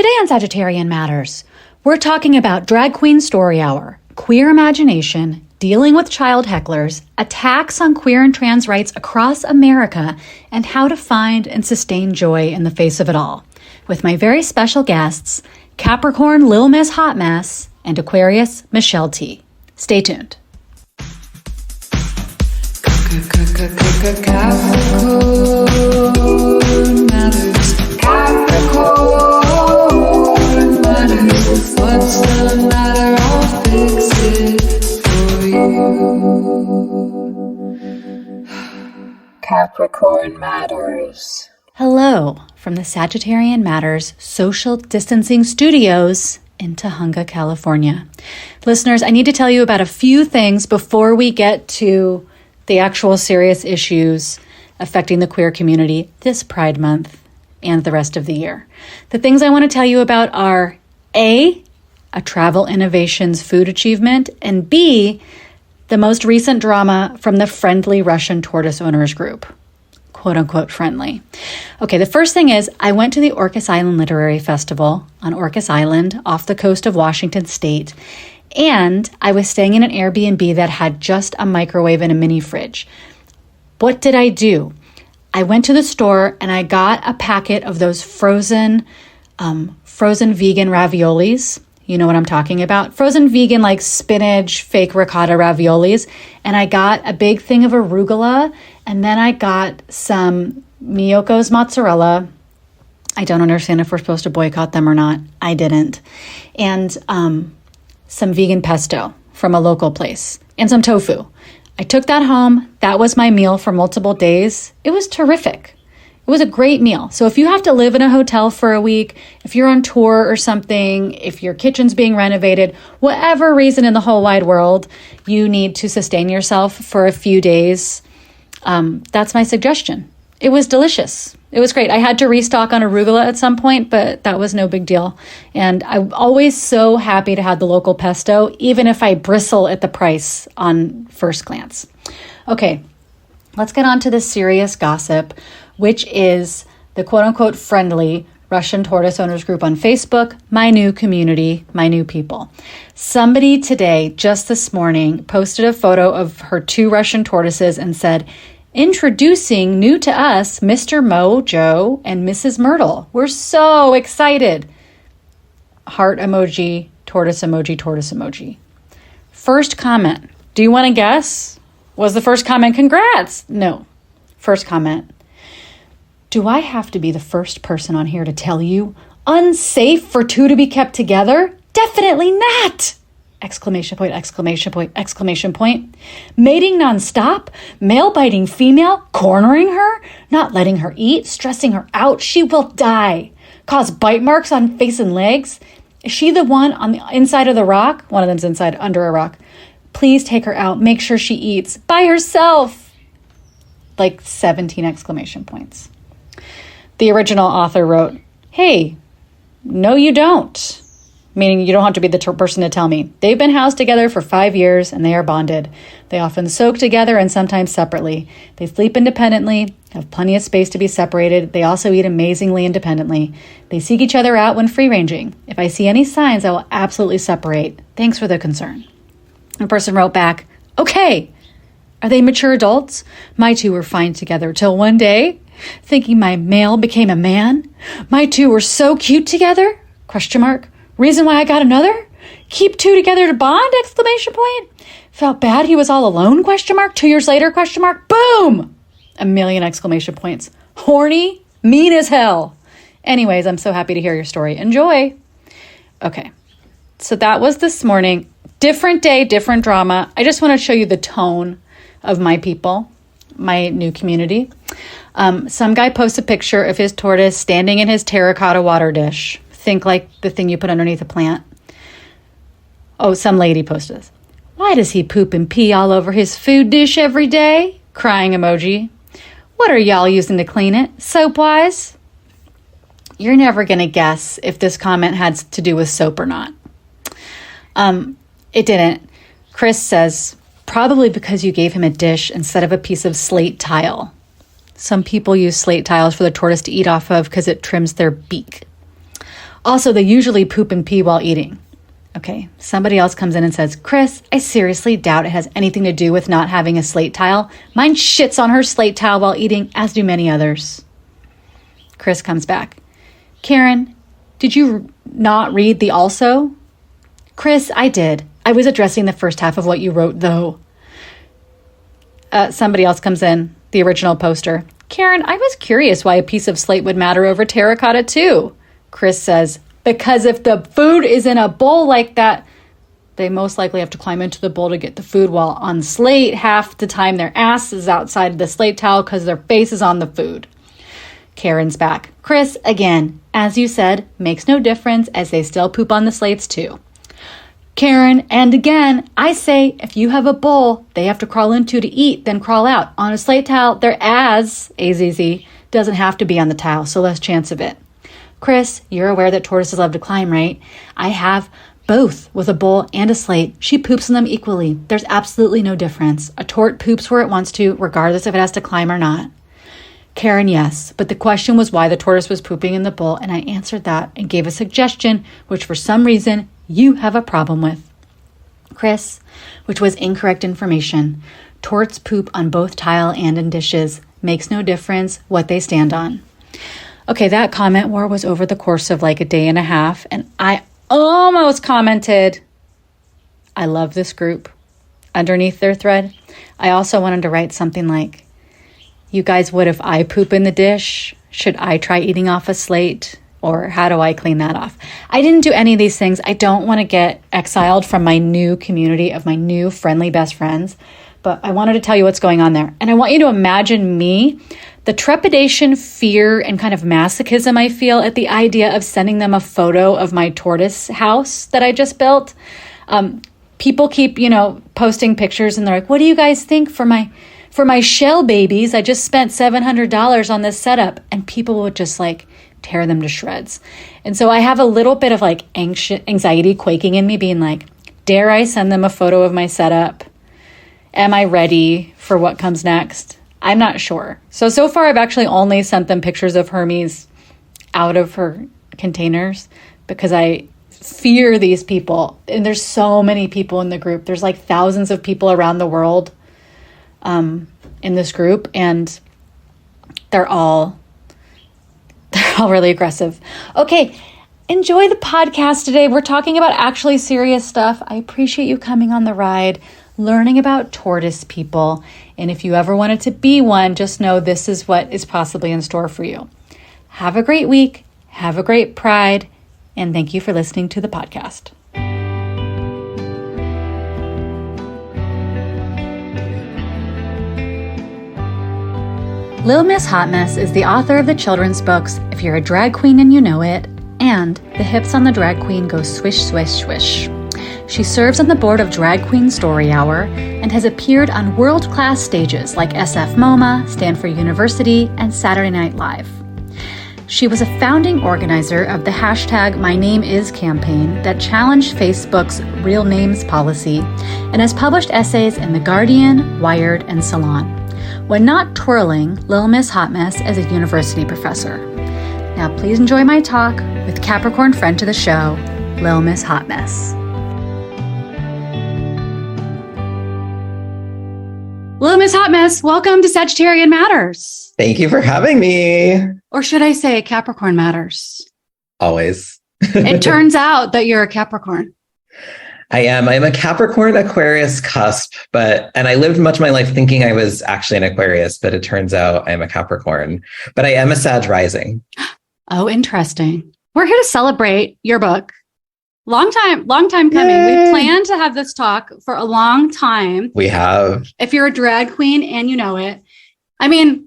Today on Sagittarian Matters, we're talking about Drag Queen Story Hour, queer imagination, dealing with child hecklers, attacks on queer and trans rights across America, and how to find and sustain joy in the face of it all. With my very special guests, Capricorn LIL Miss Hot Mess and Aquarius Michelle T. Stay tuned. Capricorn matters. Capricorn matters. What's the matter? I'll fix it for you. Capricorn matters. Hello from the Sagittarian Matters Social Distancing Studios in Tahunga, California. Listeners, I need to tell you about a few things before we get to the actual serious issues affecting the queer community this Pride Month and the rest of the year. The things I want to tell you about are A, a travel innovations food achievement, and B, the most recent drama from the friendly Russian tortoise owners group. Quote unquote friendly. Okay, the first thing is I went to the Orcas Island Literary Festival on Orcas Island off the coast of Washington State, and I was staying in an Airbnb that had just a microwave and a mini fridge. What did I do? I went to the store and I got a packet of those frozen vegan raviolis. You know what I'm talking about? Frozen vegan, like spinach, fake ricotta raviolis. And I got a big thing of arugula. And then I got some Miyoko's mozzarella. I don't understand if we're supposed to boycott them or not. I didn't. And some vegan pesto from a local place. And some tofu. I took that home. That was my meal for multiple days. It was terrific. It was a great meal. So if you have to live in a hotel for a week, if you're on tour or something, if your kitchen's being renovated, whatever reason in the whole wide world, you need to sustain yourself for a few days, that's my suggestion. It was delicious. It was great. I had to restock on arugula at some point, but that was no big deal. And I'm always so happy to have the local pesto, even if I bristle at the price on first glance. Okay, let's get on to the serious gossip, which is the quote-unquote friendly Russian tortoise owners group on Facebook, my new community, my new people. Somebody today, just this morning, posted a photo of her two Russian tortoises and said, "Introducing new to us, Mr. Mo, Joe, and Mrs. Myrtle. We're so excited." Heart emoji, tortoise emoji, tortoise emoji. First comment. Do you want to guess? Was the first comment, "Congrats"? No. First comment. Do I have to be the first person on here to tell you, unsafe for two to be kept together? Definitely not! Exclamation point, exclamation point, exclamation point. Mating nonstop, male biting female, cornering her, not letting her eat, stressing her out. She will die. Cause bite marks on face and legs. Is she the one on the inside of the rock? One of them's inside under a rock. Please take her out. Make sure she eats by herself. Like 17 exclamation points. The original author wrote, "Hey, no you don't." Meaning you don't have to be the person to tell me. They've been housed together for 5 years and they are bonded. They often soak together and sometimes separately. They sleep independently, have plenty of space to be separated. They also eat amazingly independently. They seek each other out when free-ranging. If I see any signs, I will absolutely separate. Thanks for the concern. The person wrote back, "Okay, are they mature adults? My two were fine together till one day, thinking my male became a man. My two were so cute together? Question mark. Reason why I got another? Keep two together to bond? Exclamation point. Felt bad he was all alone? Question mark. 2 years later? Question mark. Boom! A million exclamation points. Horny? Mean as hell. Anyways, I'm so happy to hear your story. Enjoy. Okay. So that was this morning. Different day, different drama. I just want to show you the tone of my people, my new community. Some guy posts a picture of his tortoise standing in his terracotta water dish. Think like the thing you put underneath a plant. Oh, some lady posted this. "Why does he poop and pee all over his food dish every day?" Crying emoji. "What are y'all using to clean it? Soap-wise?" You're never going to guess if this comment had to do with soap or not. It didn't. Chris says, probably because you gave him a dish instead of a piece of slate tile. Some people use slate tiles for the tortoise to eat off of because it trims their beak. Also, they usually poop and pee while eating. Okay, somebody else comes in and says, Chris, I seriously doubt it has anything to do with not having a slate tile. Mine shits on her slate tile while eating, as do many others. Chris comes back. Karen, did you not read the also? Chris, I did. I was addressing the first half of what you wrote, though. Somebody else comes in, the original poster. Karen, I was curious why a piece of slate would matter over terracotta, too. Chris says, because if the food is in a bowl like that, they most likely have to climb into the bowl to get the food, while on slate, half the time their ass is outside the slate towel because their face is on the food. Karen's back. Chris, again, as you said, makes no difference as they still poop on the slates too. Karen, and again, I say if you have a bowl they have to crawl into to eat, then crawl out. On a slate towel, their ass, AZZ, doesn't have to be on the tile, so less chance of it. Chris, you're aware that tortoises love to climb, right? I have both with a bowl and a slate. She poops in them equally. There's absolutely no difference. A tort poops where it wants to, regardless if it has to climb or not. Karen, yes, but the question was why the tortoise was pooping in the bowl, and I answered that and gave a suggestion, which for some reason you have a problem with. Chris, which was incorrect information. Torts poop on both tile and in dishes. Makes no difference what they stand on. Okay, that comment war was over the course of like a day and a half, and I almost commented, I love this group, underneath their thread. I also wanted to write something like, you guys would if I poop in the dish? Should I try eating off a slate? Or how do I clean that off? I didn't do any of these things. I don't want to get exiled from my new community of my new friendly best friends, but I wanted to tell you what's going on there. And I want you to imagine me, the trepidation, fear, and kind of masochism I feel at the idea of sending them a photo of my tortoise house that I just built. People keep, posting pictures and they're like, what do you guys think for my shell babies? I just spent $700 on this setup, and people would just like tear them to shreds. And so I have a little bit of like anxiety quaking in me being like, dare I send them a photo of my setup? Am I ready for what comes next? I'm not sure. So far I've actually only sent them pictures of Hermes out of her containers because I fear these people. And there's so many people in the group. There's like thousands of people around the world in this group, and they're all really aggressive. Okay, enjoy the podcast today. We're talking about actually serious stuff. I appreciate you coming on the ride, learning about tortoise people. And if you ever wanted to be one, just know this is what is possibly in store for you. Have a great week. Have a great Pride. And thank you for listening to the podcast. LIL MISS HOT MESS is the author of the children's books If You're a Drag Queen and You Know It, and The Hips on the Drag Queen Go Swish, Swish, Swish. She serves on the board of Drag Queen Story Hour and has appeared on world-class stages like SF MoMA, Stanford University, and Saturday Night Live. She was a founding organizer of the hashtag #MyNameIs campaign that challenged Facebook's real names policy and has published essays in The Guardian, Wired, and Salon. When not twirling, LIL MISS HOT MESS as a university professor. Now please enjoy my talk with Capricorn friend to the show, LIL MISS HOT MESS. LIL MISS HOT MESS, welcome to Sagittarian Matters. Thank you for having me. Or should I say Capricorn Matters? Always. It turns out that you're a Capricorn. I am. I'm a Capricorn Aquarius cusp, and I lived much of my life thinking I was actually an Aquarius, but it turns out I'm a Capricorn. But I am a Sag rising. Oh, interesting. We're here to celebrate your book. Long time coming. Yay. We planned to have this talk for a long time. We have. If you're a drag queen and you know it. I mean,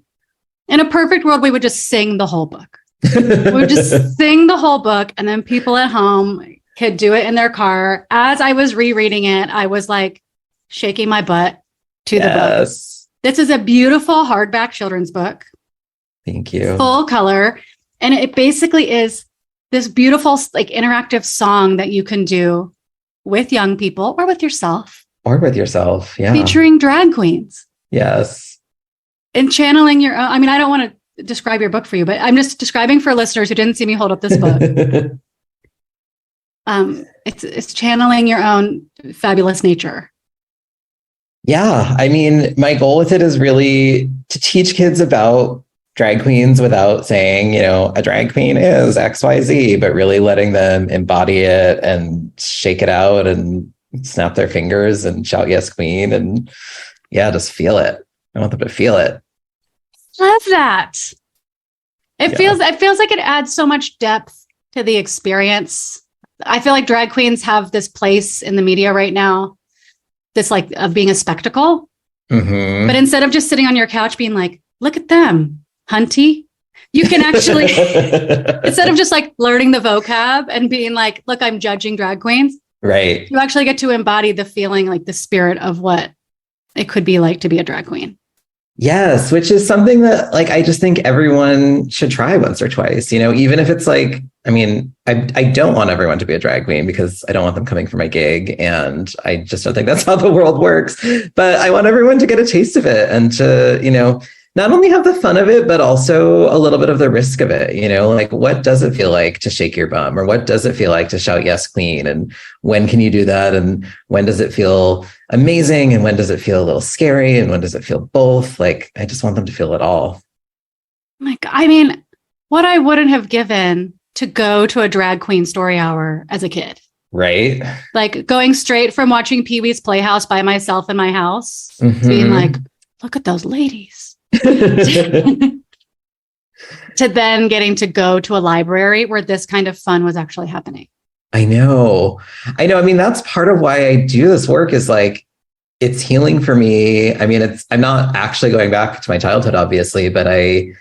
in a perfect world, we would just sing the whole book. We would just sing the whole book, and then people at home could do it in their car. As I was rereading it, I was like shaking my butt to the book. This is a beautiful hardback children's book. Thank you. Full color. And it basically is this beautiful like interactive song that you can do with young people or with yourself. Yeah. Featuring drag queens. Yes. And channeling your own. I don't want to describe your book for you, but I'm just describing for listeners who didn't see me hold up this book. It's channeling your own fabulous nature. Yeah. I mean, my goal with it is really to teach kids about drag queens without saying, a drag queen is XYZ, but really letting them embody it and shake it out and snap their fingers and shout, yes, queen. And yeah, just feel it. I want them to feel it. Love that. It feels like it adds so much depth to the experience. I feel like drag queens have this place in the media right now, this like of being a spectacle. Mm-hmm. But instead of just sitting on your couch being like, look at them, hunty, you can actually, instead of just like learning the vocab and being like, look, I'm judging drag queens. Right. You actually get to embody the feeling, like the spirit of what it could be like to be a drag queen. Yes, which is something that like I just think everyone should try once or twice, even if it's like, I mean, I don't want everyone to be a drag queen because I don't want them coming for my gig. And I just don't think that's how the world works. But I want everyone to get a taste of it and to, not only have the fun of it, but also a little bit of the risk of it, like what does it feel like to shake your bum, or what does it feel like to shout yes, queen? And when can you do that? And when does it feel amazing? And when does it feel a little scary? And when does it feel both? Like, I just want them to feel it all. Like, I mean, what I wouldn't have given to go to a drag queen story hour as a kid. Right. Like going straight from watching Pee-wee's Playhouse by myself in my house to being like, look at those ladies. To then getting to go to a library where this kind of fun was actually happening. I know. I mean, that's part of why I do this work is like, it's healing for me. I mean, I'm not actually going back to my childhood, obviously, but I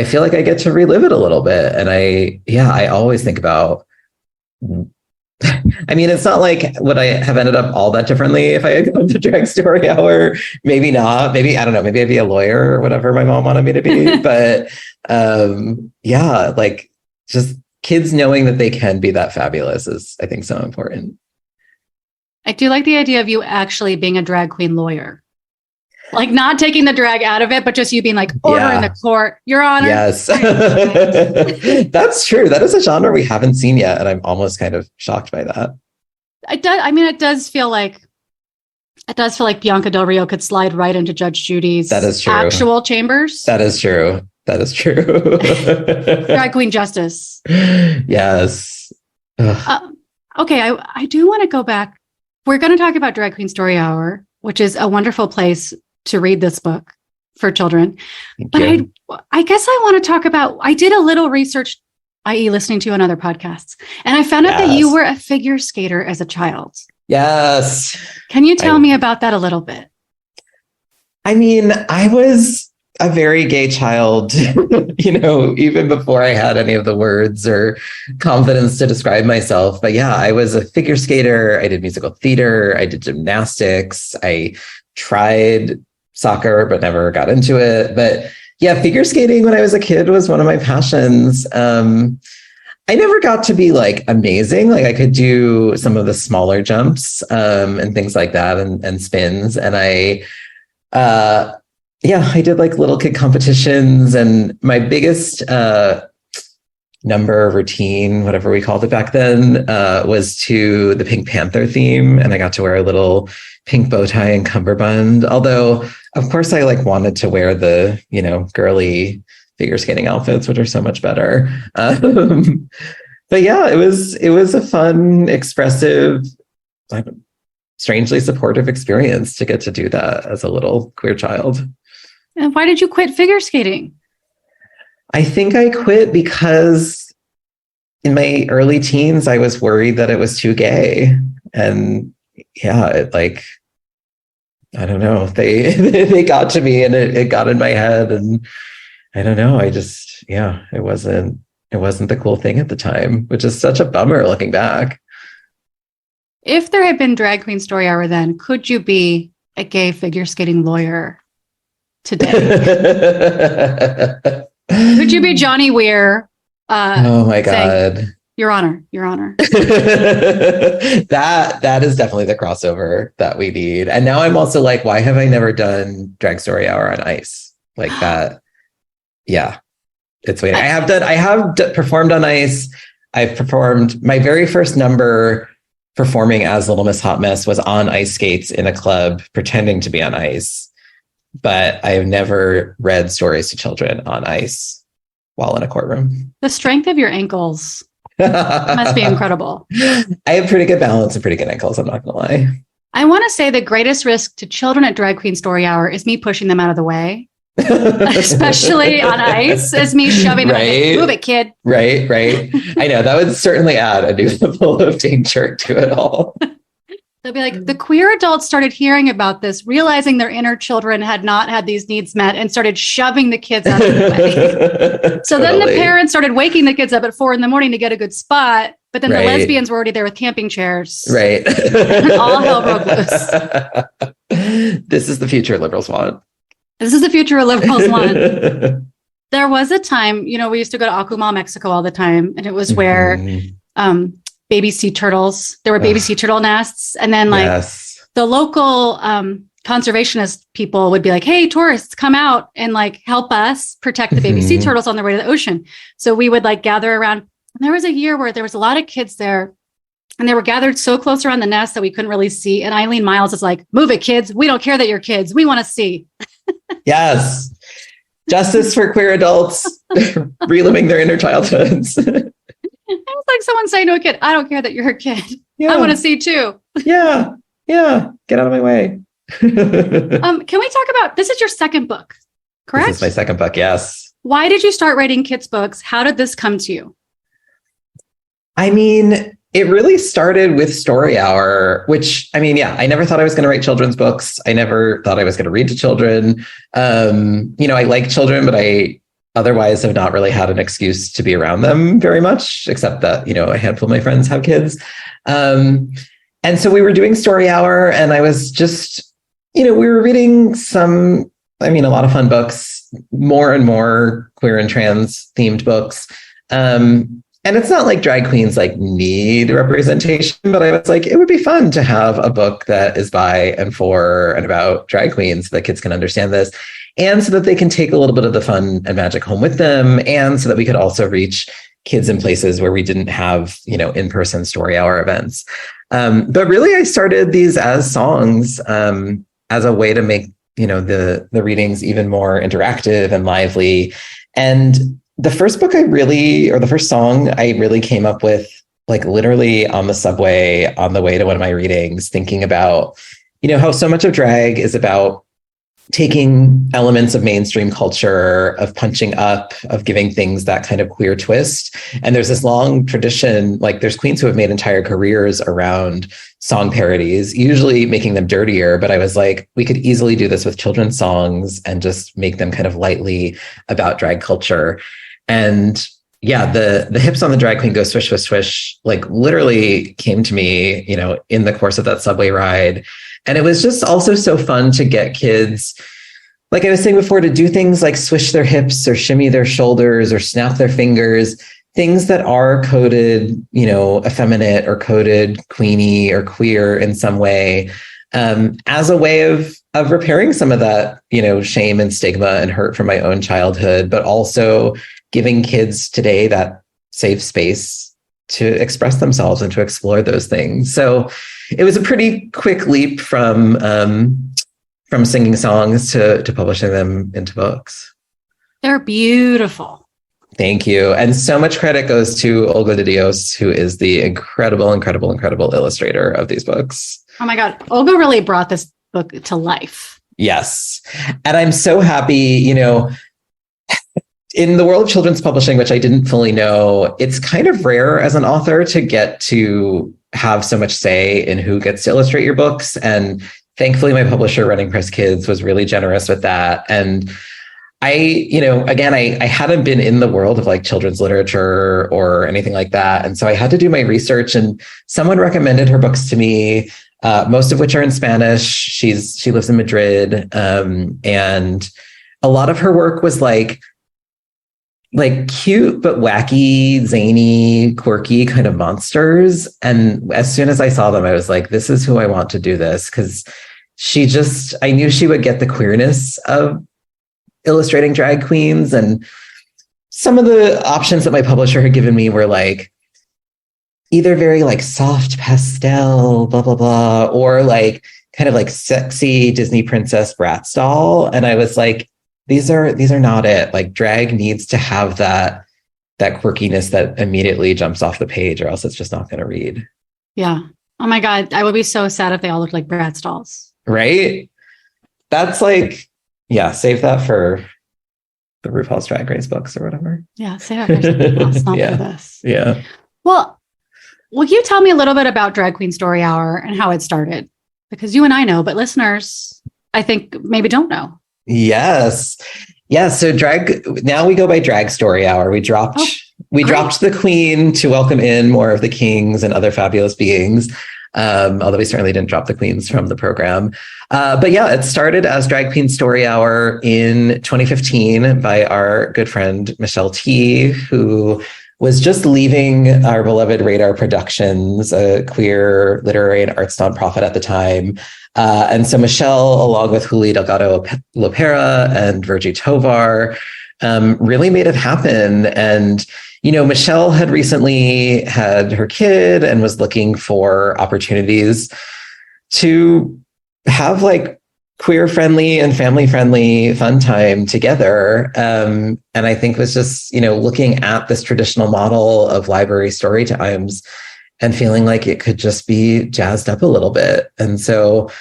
feel like I get to relive it a little bit. And I always think about, I mean, it's not like would I have ended up all that differently if I had gone to drag story hour? Maybe not. Maybe, I don't know, maybe I'd be a lawyer or whatever my mom wanted me to be. But like just kids knowing that they can be that fabulous is, I think, so important. I do like the idea of you actually being a drag queen lawyer. Like not taking the drag out of it, but just you being like, order in the court, Your Honor. Yes. That's true. That is a genre we haven't seen yet. And I'm almost kind of shocked by that. It does. I mean, it does feel like Bianca Del Rio could slide right into Judge Judy's actual chambers. That is true. Drag queen justice. Yes. Okay. I do want to go back. We're going to talk about Drag Queen Story Hour, which is a wonderful place to read this book for children. But I guess I want to talk about, I did a little research, i.e. listening to you on other podcasts, and I found out that you were a figure skater as a child. Yes. Can you tell me about that a little bit? I mean, I was a very gay child, even before I had any of the words or confidence to describe myself. But yeah, I was a figure skater. I did musical theater. I did gymnastics. I tried soccer, but never got into it. But yeah, figure skating when I was a kid was one of my passions. I never got to be like amazing. Like I could do some of the smaller jumps and things like that and spins. And I did like little kid competitions, and my biggest number routine, whatever we called it back then, was to the Pink Panther theme. And I got to wear a little pink bow tie and cummerbund. Although, of course, I like wanted to wear the, girly figure skating outfits, which are so much better. But yeah, it was a fun, expressive, strangely supportive experience to get to do that as a little queer child. And why did you quit figure skating? I think I quit because in my early teens, I was worried that it was too gay. And yeah, I don't know, they got to me and it got in my head. And I don't know, it wasn't the cool thing at the time, which is such a bummer looking back. If there had been Drag Queen Story Hour then, could you be a gay figure skating lawyer today? Could you be Johnny Weir? Oh my God. Saying, Your Honor. That is definitely the crossover that we need. And now I'm also like, why have I never done Drag Story Hour on ice? Like that. Yeah. It's waiting. I have performed on ice. I've performed my very first number performing as Little Miss Hot Mess was on ice skates in a club pretending to be on ice. But I have never read stories to children on ice while in a courtroom. The strength of your ankles must be incredible. I have pretty good balance and pretty good ankles, I'm not going to lie. I want to say the greatest risk to children at Drag Queen Story Hour is me pushing them out of the way. Especially on ice, is me shoving them. Right. Move it, kid. Right. I know that would certainly add a new level of danger to it all. They'll be like, the queer adults started hearing about this, realizing their inner children had not had these needs met, and started shoving the kids out of the way. So then the parents started waking the kids up at 4 a.m. to get a good spot. But then the lesbians were already there with camping chairs. Right. And all hell broke loose. This is the future liberals want. This is the future liberals want. There was a time, we used to go to Akumal, Mexico all the time. And it was where baby sea turtles, there were baby sea turtle nests. And then the local conservationist people would be like, hey, tourists, come out and help us protect the baby sea turtles on their way to the ocean. So we would gather around. And there was a year where there was a lot of kids there. And they were gathered so close around the nest that we couldn't really see. And Eileen Miles is like, move it, kids. We don't care that you're kids. We want to see. Yes. Justice for queer adults reliving their inner childhoods. It was like someone saying to a kid, I don't care that you're a kid. Yeah. I want to see too. Yeah. Get out of my way. Can we talk about, this is your second book, correct? This is my second book, yes. Why did you start writing kids' books? How did this come to you? I mean, it really started with Story Hour, which, I never thought I was going to write children's books. I never thought I was going to read to children. I like children, but I otherwise have not really had an excuse to be around them very much, except that, a handful of my friends have kids. And so we were doing Story Hour, and I was just, we were reading a lot of fun books, more and more queer and trans themed books. And it's not like drag queens need representation, but I was like, it would be fun to have a book that is by and for and about drag queens so that kids can understand this, and so that they can take a little bit of the fun and magic home with them, and so that we could also reach kids in places where we didn't have, in-person Story Hour events. But really, I started these as songs as a way to make, the readings even more interactive and lively. And the first song I really came up with, literally on the subway on the way to one of my readings, thinking about, how so much of drag is about taking elements of mainstream culture, of punching up, of giving things that kind of queer twist. And there's this long tradition, there's queens who have made entire careers around song parodies, usually making them dirtier. But I was like, we could easily do this with children's songs and just make them kind of lightly about drag culture. And yeah, the hips on the drag queen go swish, swish, swish, literally came to me, in the course of that subway ride. And it was just also so fun to get kids, like I was saying before, to do things like swish their hips or shimmy their shoulders or snap their fingers, things that are coded, effeminate or coded queenie or queer in some way, as a way of repairing some of that, shame and stigma and hurt from my own childhood, but also giving kids today that safe space to express themselves and to explore those things. So it was a pretty quick leap from singing songs to publishing them into books. They're beautiful. Thank you. And so much credit goes to Olga de Dios, who is the incredible illustrator of these books. Oh my God. Olga really brought this book to life. Yes. And I'm so happy, in the world of children's publishing, which I didn't fully know, it's kind of rare as an author to get to have so much say in who gets to illustrate your books. And thankfully, my publisher, Running Press Kids, was really generous with that. And I hadn't been in the world of children's literature or anything like that. And so I had to do my research, and someone recommended her books to me, most of which are in Spanish. She lives in Madrid. And a lot of her work was cute, but wacky, zany, quirky kind of monsters. And as soon as I saw them, I was like, this is who I want to do this. Because I knew she would get the queerness of illustrating drag queens. And some of the options that my publisher had given me were either very like soft pastel, blah, blah, blah, or like kind of like sexy Disney princess Bratz doll. And I was like, these are not it. Like drag needs to have that quirkiness that immediately jumps off the page, or else it's just not going to read. Yeah. Oh my God. I would be so sad if they all looked like Bratz dolls. Right? That's like, yeah, save that for the RuPaul's Drag Race books or whatever. Yeah, save that for something else, not for this. Yeah. Well, will you tell me a little bit about Drag Queen Story Hour and how it started? Because you and I know, but listeners, I think maybe don't know. Yes. Yeah. So now we go by Drag Story Hour. We dropped the queen to welcome in more of the kings and other fabulous beings. Although we certainly didn't drop the queens from the program. But yeah, it started as Drag Queen Story Hour in 2015 by our good friend, Michelle T., who was just leaving our beloved Radar Productions, a queer literary and arts nonprofit at the time. And so Michelle, along with Juli Delgado Lopera and Virgie Tovar, really made it happen. And, Michelle had recently had her kid and was looking for opportunities to have like queer friendly and family friendly fun time together. And I think was just, looking at this traditional model of library story times and feeling like it could just be jazzed up a little bit. And so,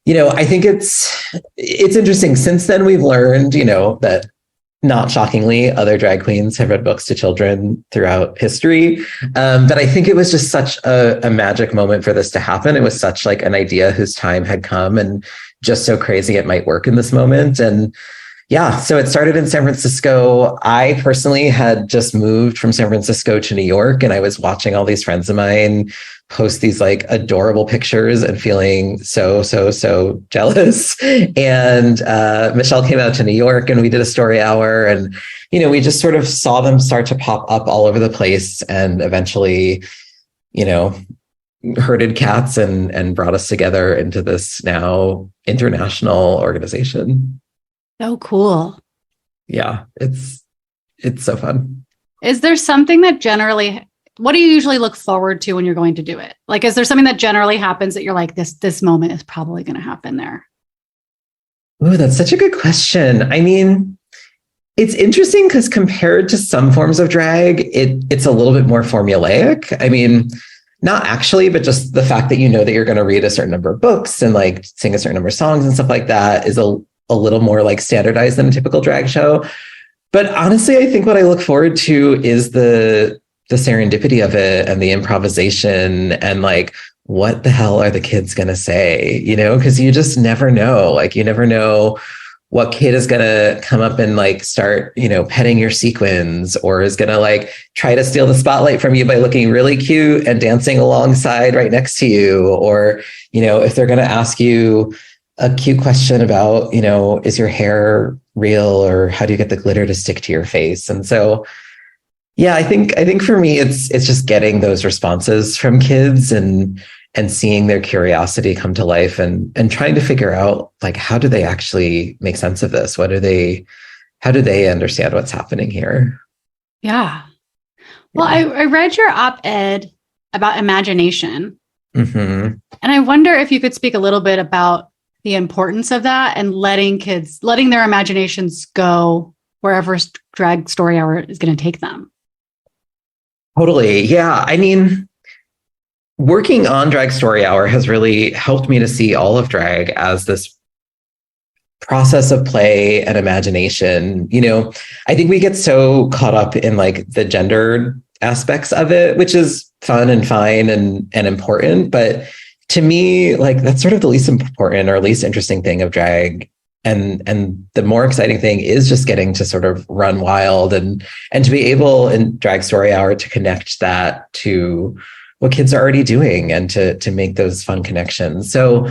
I think it's interesting. Since then, we've learned, that not shockingly, other drag queens have read books to children throughout history. But I think it was just such a magic moment for this to happen. It was such like an idea whose time had come and just so crazy it might work in this moment. And yeah, so it started in San Francisco. I personally had just moved from San Francisco to New York, and I was watching all these friends of mine post these like adorable pictures and feeling so jealous. And Michelle came out to New York and we did a story hour, and, we just sort of saw them start to pop up all over the place, and eventually, herded cats and brought us together into this now international organization. So cool. Yeah, it's so fun. Is there something that what do you usually look forward to when you're going to do it? Like, is there something that generally happens that you're like, this moment is probably going to happen there? Oh, that's such a good question. I mean, it's interesting because compared to some forms of drag, it's a little bit more formulaic. I mean, not actually, but just the fact that that you're going to read a certain number of books and like sing a certain number of songs and stuff like that is a little more like standardized than a typical drag show. But honestly, I think what I look forward to is the serendipity of it and the improvisation and like, what the hell are the kids going to say? Because you just never know. Like, you never know what kid is going to come up and like start, petting your sequins, or is going to like try to steal the spotlight from you by looking really cute and dancing alongside right next to you. Or, if they're going to ask you a cute question about, is your hair real, or how do you get the glitter to stick to your face? And so, yeah, I think for me, it's just getting those responses from kids and seeing their curiosity come to life and trying to figure out like, how do they actually make sense of this? How do they understand what's happening here? Yeah. Well, yeah. I read your op-ed about imagination. Mm-hmm. And I wonder if you could speak a little bit about the importance of that and letting their imaginations go wherever Drag Story Hour is going to take them. Totally. Yeah. I mean, working on Drag Story Hour has really helped me to see all of drag as this process of play and imagination. I think we get so caught up in like the gendered aspects of it, which is fun and fine and important. But to me, like that's sort of the least important or least interesting thing of drag. And the more exciting thing is just getting to sort of run wild and to be able in Drag Story Hour to connect that to what kids are already doing and to make those fun connections. So,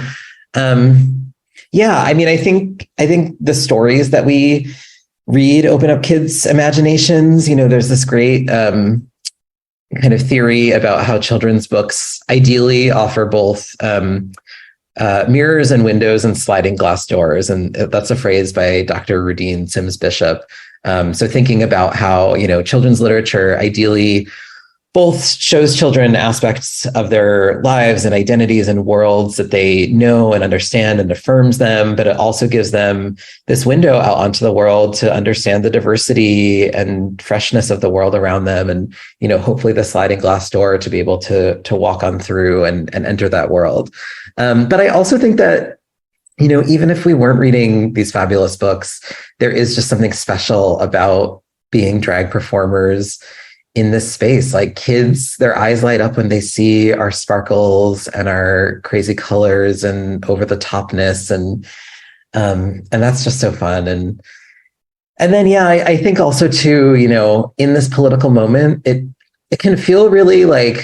yeah, I mean, I think the stories that we read open up kids' imaginations. There's this great kind of theory about how children's books ideally offer both mirrors and windows and sliding glass doors. And that's a phrase by Dr. Rudine Sims Bishop. So thinking about how, children's literature ideally both shows children aspects of their lives and identities and worlds that they know and understand and affirms them, but it also gives them this window out onto the world to understand the diversity and freshness of the world around them. And, hopefully the sliding glass door to be able to walk on through and enter that world. But I also think that, even if we weren't reading these fabulous books, there is just something special about being drag performers in this space. Like kids, their eyes light up when they see our sparkles and our crazy colors and over the topness. And that's just so fun. And then, I think also too, in this political moment, it can feel really like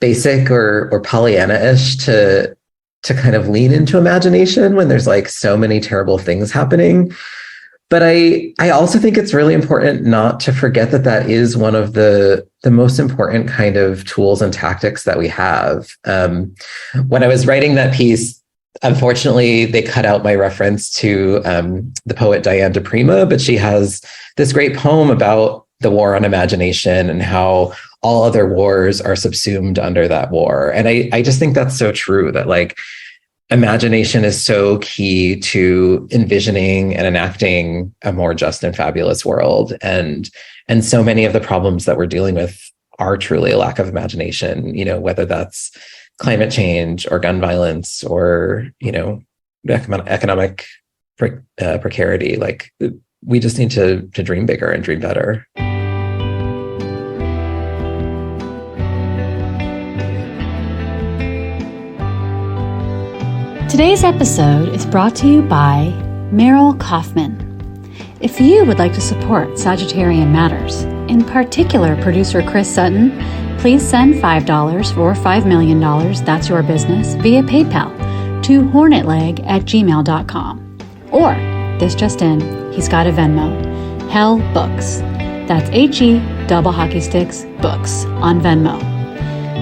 basic or Pollyanna-ish to kind of lean into imagination when there's like so many terrible things happening. But I also think it's really important not to forget that is one of the most important kind of tools and tactics that we have. When I was writing that piece, unfortunately, they cut out my reference to the poet Diane de Prima, but she has this great poem about the war on imagination and how all other wars are subsumed under that war. And I just think that's so true, that like, imagination is so key to envisioning and enacting a more just and fabulous world. And so many of the problems that we're dealing with are truly a lack of imagination, whether that's climate change or gun violence or, economic precarity. Like we just need to dream bigger and dream better. Today's episode is brought to you by Meryl Kaufman. If you would like to support Sagittarian Matters, in particular producer Chris Sutton, please send $5 or $5 million, that's your business, via PayPal to hornetleg@gmail.com. Or, this just in, he's got a Venmo, Hell Books. That's HE double hockey sticks books on Venmo.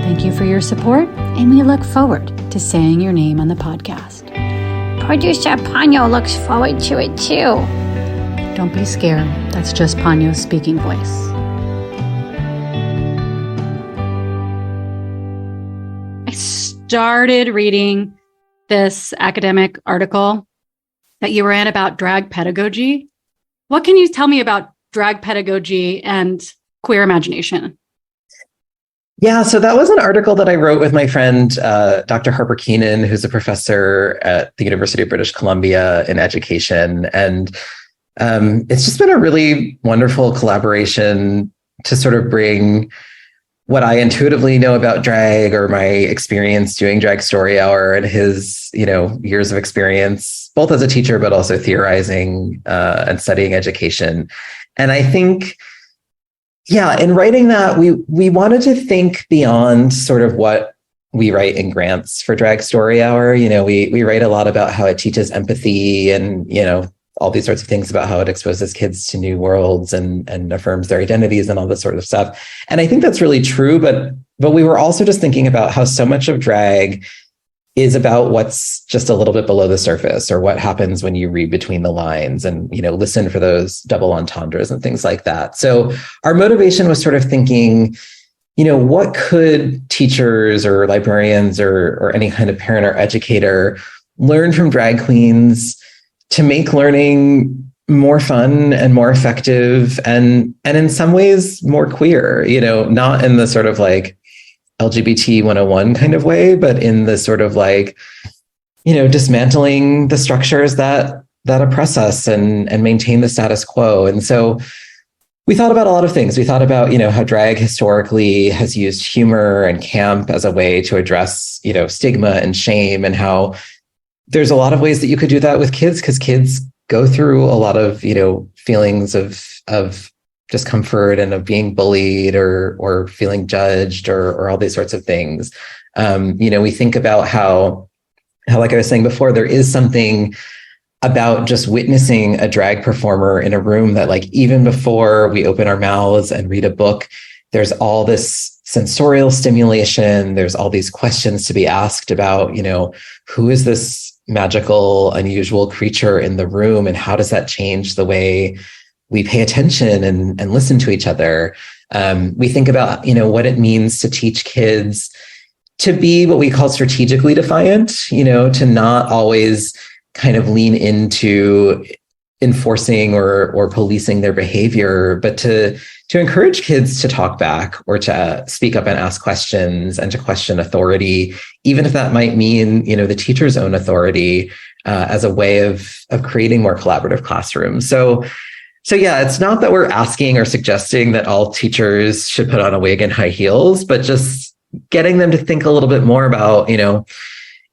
Thank you for your support, and we look forward to saying your name on the podcast. Producer Ponyo looks forward to it too. Don't be scared. That's just Ponyo's speaking voice. I started reading this academic article that you ran about drag pedagogy. What can you tell me about drag pedagogy and queer imagination? Yeah, so that was an article that I wrote with my friend, Dr. Harper Keenan, who's a professor at the University of British Columbia in education. And it's just been a really wonderful collaboration to sort of bring what I intuitively know about drag or my experience doing Drag Story Hour and his, years of experience, both as a teacher, but also theorizing and studying education. And I think, in writing that, we wanted to think beyond sort of what we write in grants for Drag Story Hour. We write a lot about how it teaches empathy and, all these sorts of things about how it exposes kids to new worlds and affirms their identities and all this sort of stuff. And I think that's really true, but we were also just thinking about how so much of drag is about what's just a little bit below the surface, or what happens when you read between the lines and, listen for those double entendres and things like that. So our motivation was sort of thinking, what could teachers or librarians or any kind of parent or educator learn from drag queens to make learning more fun and more effective and in some ways more queer, not in the sort of like LGBT 101 kind of way, but in the sort of like, dismantling the structures that oppress us and maintain the status quo. And so we thought about a lot of things. We thought about, how drag historically has used humor and camp as a way to address, stigma and shame, and how there's a lot of ways that you could do that with kids, because kids go through a lot of, feelings of discomfort and of being bullied or feeling judged or all these sorts of things. We think about how, like I was saying before, there is something about just witnessing a drag performer in a room that, like, even before we open our mouths and read a book, there's all this sensorial stimulation. There's all these questions to be asked about, who is this magical, unusual creature in the room, and how does that change the way we pay attention and listen to each other? We think about, what it means to teach kids to be what we call strategically defiant, to not always kind of lean into enforcing or policing their behavior, but to encourage kids to talk back or to speak up and ask questions and to question authority, even if that might mean, the teacher's own authority, as a way of creating more collaborative classrooms. So yeah, it's not that we're asking or suggesting that all teachers should put on a wig and high heels, but just getting them to think a little bit more about,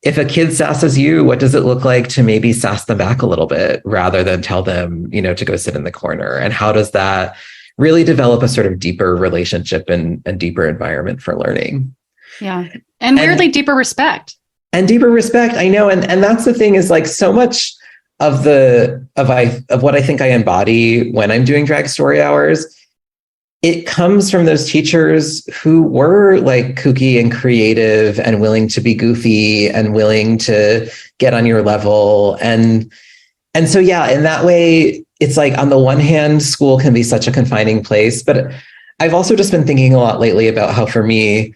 if a kid sasses you, what does it look like to maybe sass them back a little bit rather than tell them, to go sit in the corner? And how does that really develop a sort of deeper relationship and deeper environment for learning? Yeah. And weirdly deeper respect. And deeper respect. I know. And that's the thing is like so much of what I think I embody when I'm doing drag story hours, it comes from those teachers who were like kooky and creative and willing to be goofy and willing to get on your level. And so, yeah, in that way, it's like on the one hand, school can be such a confining place, but I've also just been thinking a lot lately about how for me,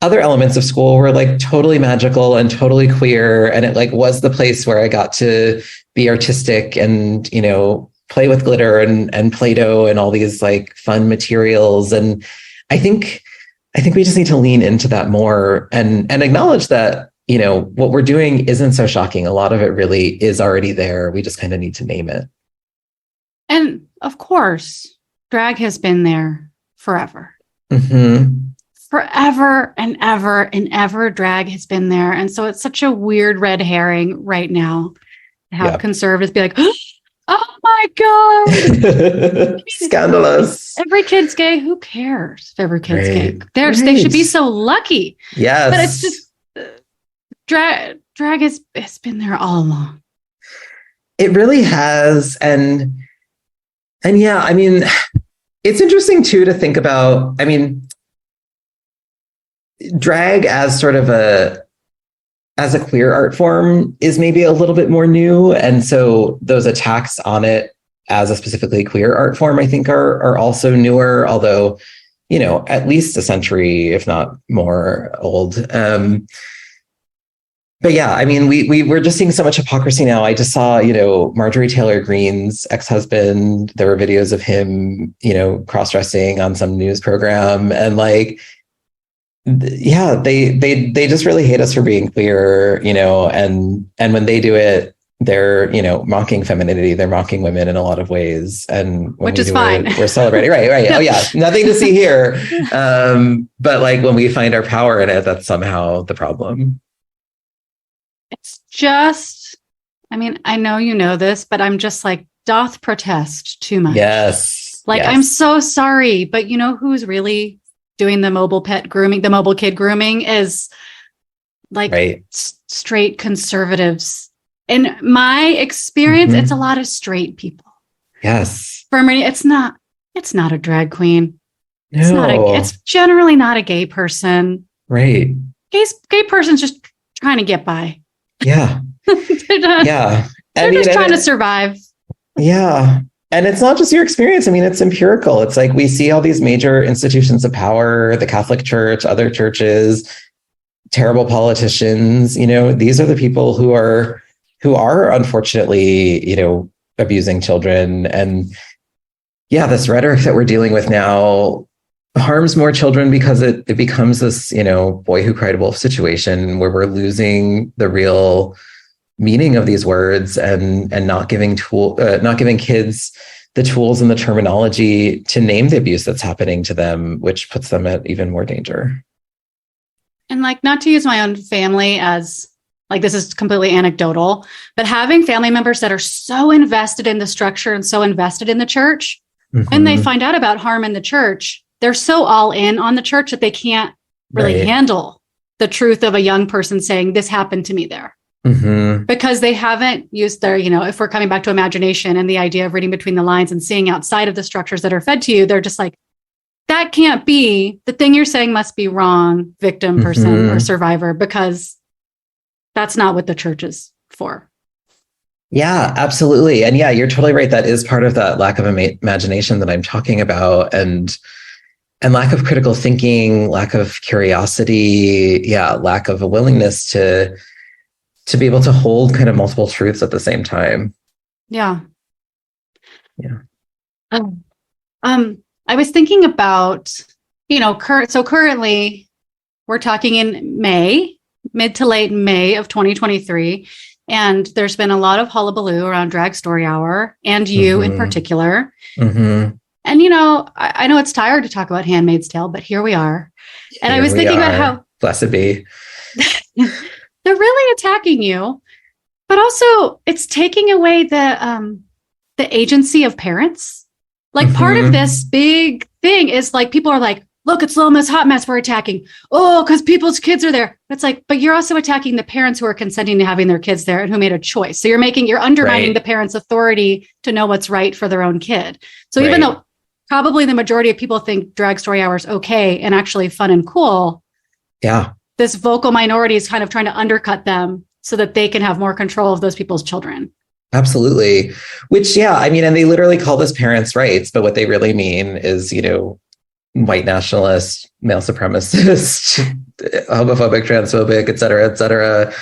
other elements of school were like totally magical and totally queer. And it like was the place where I got to be artistic and, play with glitter and Play-Doh and all these like fun materials. And I think we just need to lean into that more and acknowledge that, what we're doing isn't so shocking. A lot of it really is already there. We just kind of need to name it. And of course, drag has been there forever. Mm-hmm. Forever and ever and ever, drag has been there. And so it's such a weird red herring right now to have conservatives be like, oh my God. Scandalous. Every kid's gay. Who cares if every kid's gay? They should be so lucky. Yes. But it's just drag has been there all along. It really has. And yeah, I mean, it's interesting too to think about, I mean, drag as sort of as a queer art form is maybe a little bit more new. And so those attacks on it as a specifically queer art form, I think are also newer, although, at least a century, if not more old. But yeah, I mean, we're just seeing so much hypocrisy now. I just saw, Marjorie Taylor Greene's ex-husband. There were videos of him, cross-dressing on some news program, and like, yeah, they just really hate us for being queer, and when they do it, they're, mocking femininity, they're mocking women in a lot of ways. And which is fine. We're celebrating. Right. Oh yeah. Nothing to see here. But like when we find our power in it, that's somehow the problem. It's just, I mean, I know you know this, but I'm just like, doth protest too much. Yes. Like, yes. I'm so sorry, but who's really doing the mobile pet grooming, the mobile kid grooming is like straight conservatives. In my experience, it's a lot of straight people. Yes. For me, it's not a drag queen. No. It's generally not a gay person. Right. Gay person's just trying to get by. Yeah. Yeah. They're just trying to survive. Yeah. And it's not just your experience. I mean, it's empirical. It's like we see all these major institutions of power, the Catholic Church, other churches, terrible politicians. These are the people who are unfortunately, abusing children. And yeah, this rhetoric that we're dealing with now harms more children because it becomes this, boy who cried wolf situation where we're losing the real meaning of these words and not giving kids the tools and the terminology to name the abuse that's happening to them, which puts them at even more danger. And like, not to use my own family as like, this is completely anecdotal, but having family members that are so invested in the structure and so invested in the church, when they find out about harm in the church, they're so all in on the church that they can't really handle the truth of a young person saying this happened to me there. Because they haven't used their, if we're coming back to imagination and the idea of reading between the lines and seeing outside of the structures that are fed to you, they're just like, that can't be, the thing you're saying must be wrong, victim, person, or survivor, because that's not what the church is for. Yeah, absolutely. And yeah, you're totally right. That is part of that lack of imagination that I'm talking about. And lack of critical thinking, lack of curiosity, lack of a willingness to be able to hold kind of multiple truths at the same time. Yeah. Yeah. I was thinking about, currently we're talking in May, mid to late May of 2023. And there's been a lot of hullabaloo around Drag Story Hour and you in particular. And, I know it's tired to talk about Handmaid's Tale, but here we are. And I was thinking about how blessed be. They're really attacking you, but also it's taking away the agency of parents. Like part of this big thing is like, people are like, look, it's LIL MISS HOT MESS we're attacking. Oh, because people's kids are there. It's like, but you're also attacking the parents who are consenting to having their kids there and who made a choice. So you're undermining the parents' authority to know what's right for their own kid. So even though probably the majority of people think Drag Story Hour is okay and actually fun and cool. Yeah. This vocal minority is kind of trying to undercut them so that they can have more control of those people's children. Absolutely. Which, and they literally call this parents' rights, but what they really mean is, white nationalist, male supremacist, homophobic, transphobic, et cetera,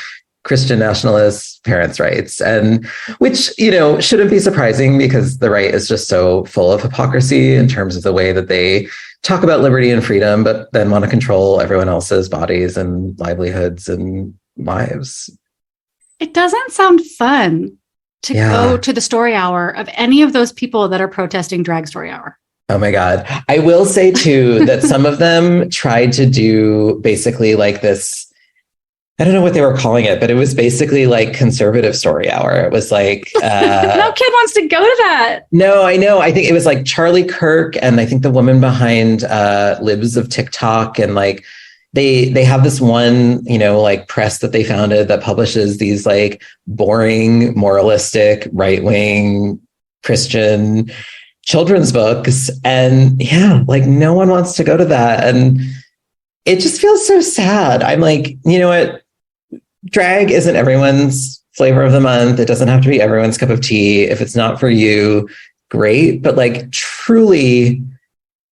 Christian nationalist parents' rights. And which, shouldn't be surprising because the right is just so full of hypocrisy in terms of the way that they talk about liberty and freedom, but then want to control everyone else's bodies and livelihoods and lives. It doesn't sound fun to go to the story hour of any of those people that are protesting Drag Story Hour. Oh my God. I will say too, that some of them tried to do basically like this, I don't know what they were calling it, but it was basically like conservative story hour. It was like, no kid wants to go to that. No, I know. I think it was like Charlie Kirk and I think the woman behind Libs of TikTok. And like, they have this one, like press that they founded that publishes these like boring, moralistic, right-wing Christian children's books. And like no one wants to go to that. And it just feels so sad. I'm like, you know what? Drag isn't everyone's flavor of the month. It doesn't have to be everyone's cup of tea. If it's not for you, great. But like truly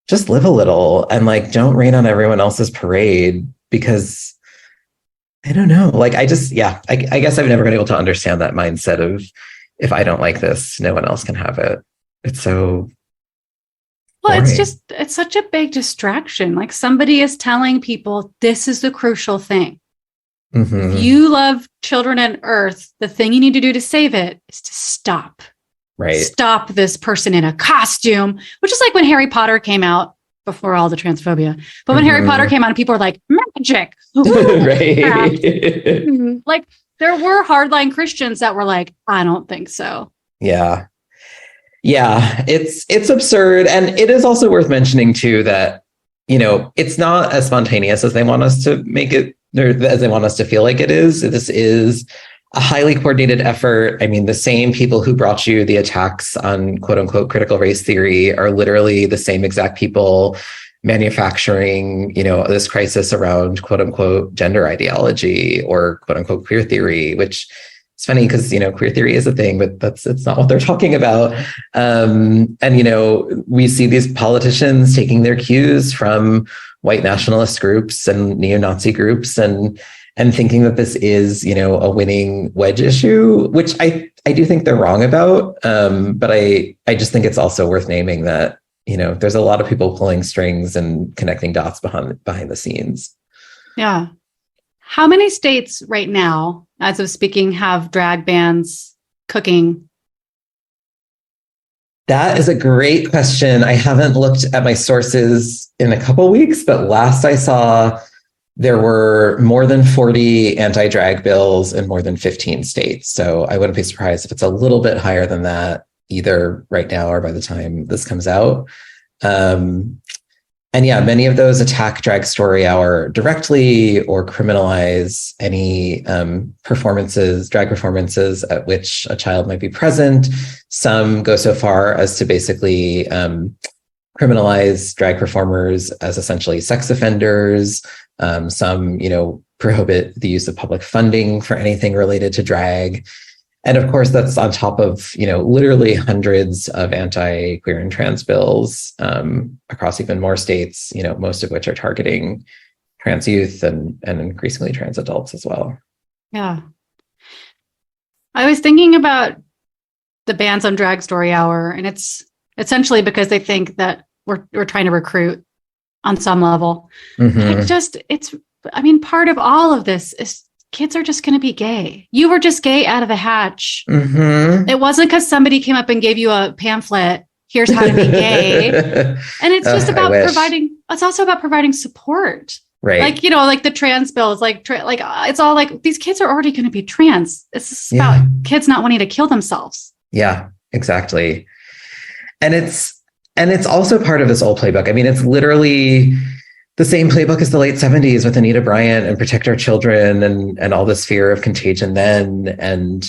just live a little and like don't rain on everyone else's parade because I don't know. Like I just, I guess I've never been able to understand that mindset of if I don't like this, no one else can have it. It's so boring. It's such a big distraction. Like somebody is telling people this is the crucial thing. If you love children and earth, the thing you need to do to save it is to stop. Right. Stop this person in a costume, which is like when Harry Potter came out before all the transphobia. But when Harry Potter came out and people were like, magic. Right. Like there were hardline Christians that were like, I don't think so. Yeah. Yeah, it's absurd. And it is also worth mentioning too that, it's not as spontaneous as they want us to make it, or as they want us to feel like it is. This is a highly coordinated effort. I mean, the same people who brought you the attacks on quote unquote critical race theory are literally the same exact people manufacturing, this crisis around quote unquote gender ideology or quote unquote queer theory, which it's funny because, queer theory is a thing, but it's not what they're talking about. And, we see these politicians taking their cues from white nationalist groups and neo-Nazi groups and thinking that this is, a winning wedge issue, which I do think they're wrong about. But I just think it's also worth naming that, there's a lot of people pulling strings and connecting dots behind the scenes. Yeah. How many states right now, as of speaking, have drag bans cooking? That is a great question. I haven't looked at my sources in a couple weeks, but last I saw, there were more than 40 anti-drag bills in more than 15 states. So I wouldn't be surprised if it's a little bit higher than that, either right now or by the time this comes out. And many of those attack Drag Story Hour directly or criminalize any drag performances at which a child might be present. Some go so far as to basically criminalize drag performers as essentially sex offenders. Some, prohibit the use of public funding for anything related to drag. And of course, that's on top of, literally hundreds of anti-queer and trans bills across even more states, most of which are targeting trans youth and increasingly trans adults as well. Yeah. I was thinking about the bans on Drag Story Hour, and it's essentially because they think that we're trying to recruit on some level. Mm-hmm. Part of all of this is kids are just going to be gay. You were just gay out of the hatch. Mm-hmm. It wasn't because somebody came up and gave you a pamphlet. Here's how to be gay. And it's just about it's also about providing support. Right. Like the trans bills, it's all like these kids are already going to be trans. It's about kids not wanting to kill themselves. Yeah, exactly. And it's also part of this old playbook. It's literally the same playbook as the late 70s with Anita Bryant and Protect Our Children and all this fear of contagion then. And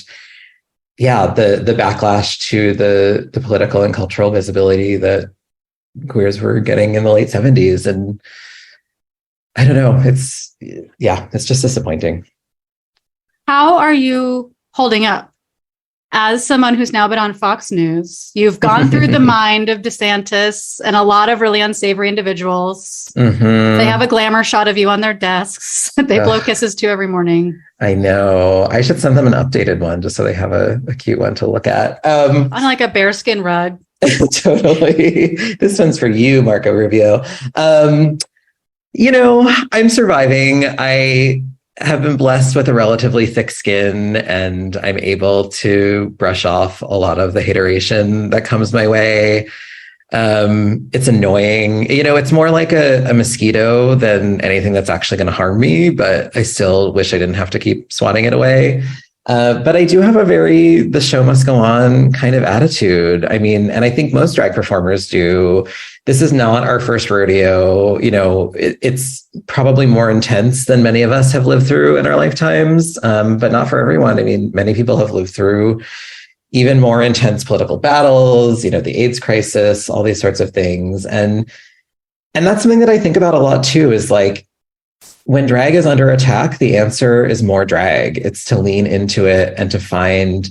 the backlash to the political and cultural visibility that queers were getting in the late 70s. And I don't know, it's just disappointing. How are you holding up? As someone who's now been on Fox News, you've gone through the mind of DeSantis and a lot of really unsavory individuals. Mm-hmm. They have a glamour shot of you on their desks that they blow kisses to every morning. I know. I should send them an updated one just so they have a cute one to look at. On like a bearskin rug. Totally. This one's for you, Marco Rubio. I'm surviving. I have been blessed with a relatively thick skin, and I'm able to brush off a lot of the hateration that comes my way. It's annoying. It's more like a mosquito than anything that's actually going to harm me, but I still wish I didn't have to keep swatting it away. But I do have a very the show must go on kind of attitude. And I think most drag performers do. This is not our first rodeo. It's probably more intense than many of us have lived through in our lifetimes, but not for everyone. Many people have lived through even more intense political battles, the AIDS crisis, all these sorts of things. And that's something that I think about a lot too, is like, when drag is under attack, the answer is more drag. It's to lean into it and to find,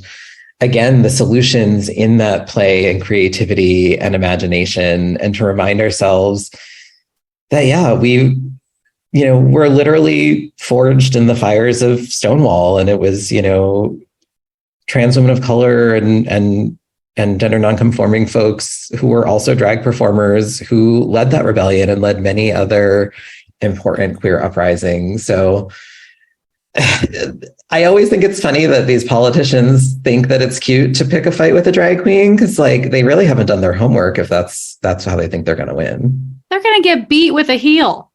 again, the solutions in that play and creativity and imagination, and to remind ourselves that, we're literally forged in the fires of Stonewall. And it was, trans women of color and gender nonconforming folks who were also drag performers who led that rebellion and led many other important queer uprisings. So I always think it's funny that these politicians think that it's cute to pick a fight with a drag queen, because they really haven't done their homework if that's how they think they're going to win. They're going to get beat with a heel.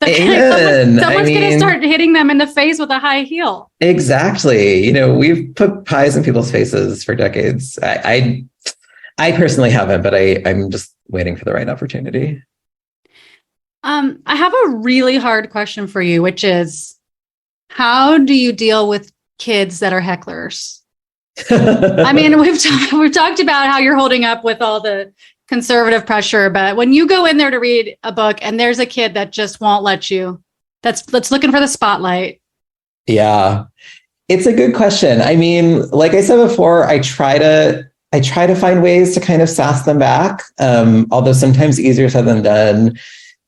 Someone's going to start hitting them in the face with a high heel. Exactly. We've put pies in people's faces for decades. I personally haven't, but I'm just waiting for the right opportunity. I have a really hard question for you, which is, how do you deal with kids that are hecklers? We've talked about how you're holding up with all the conservative pressure, but when you go in there to read a book and there's a kid that just won't let you, that's looking for the spotlight. Yeah, it's a good question. Like I said before, I try to find ways to kind of sass them back, although sometimes easier said than done.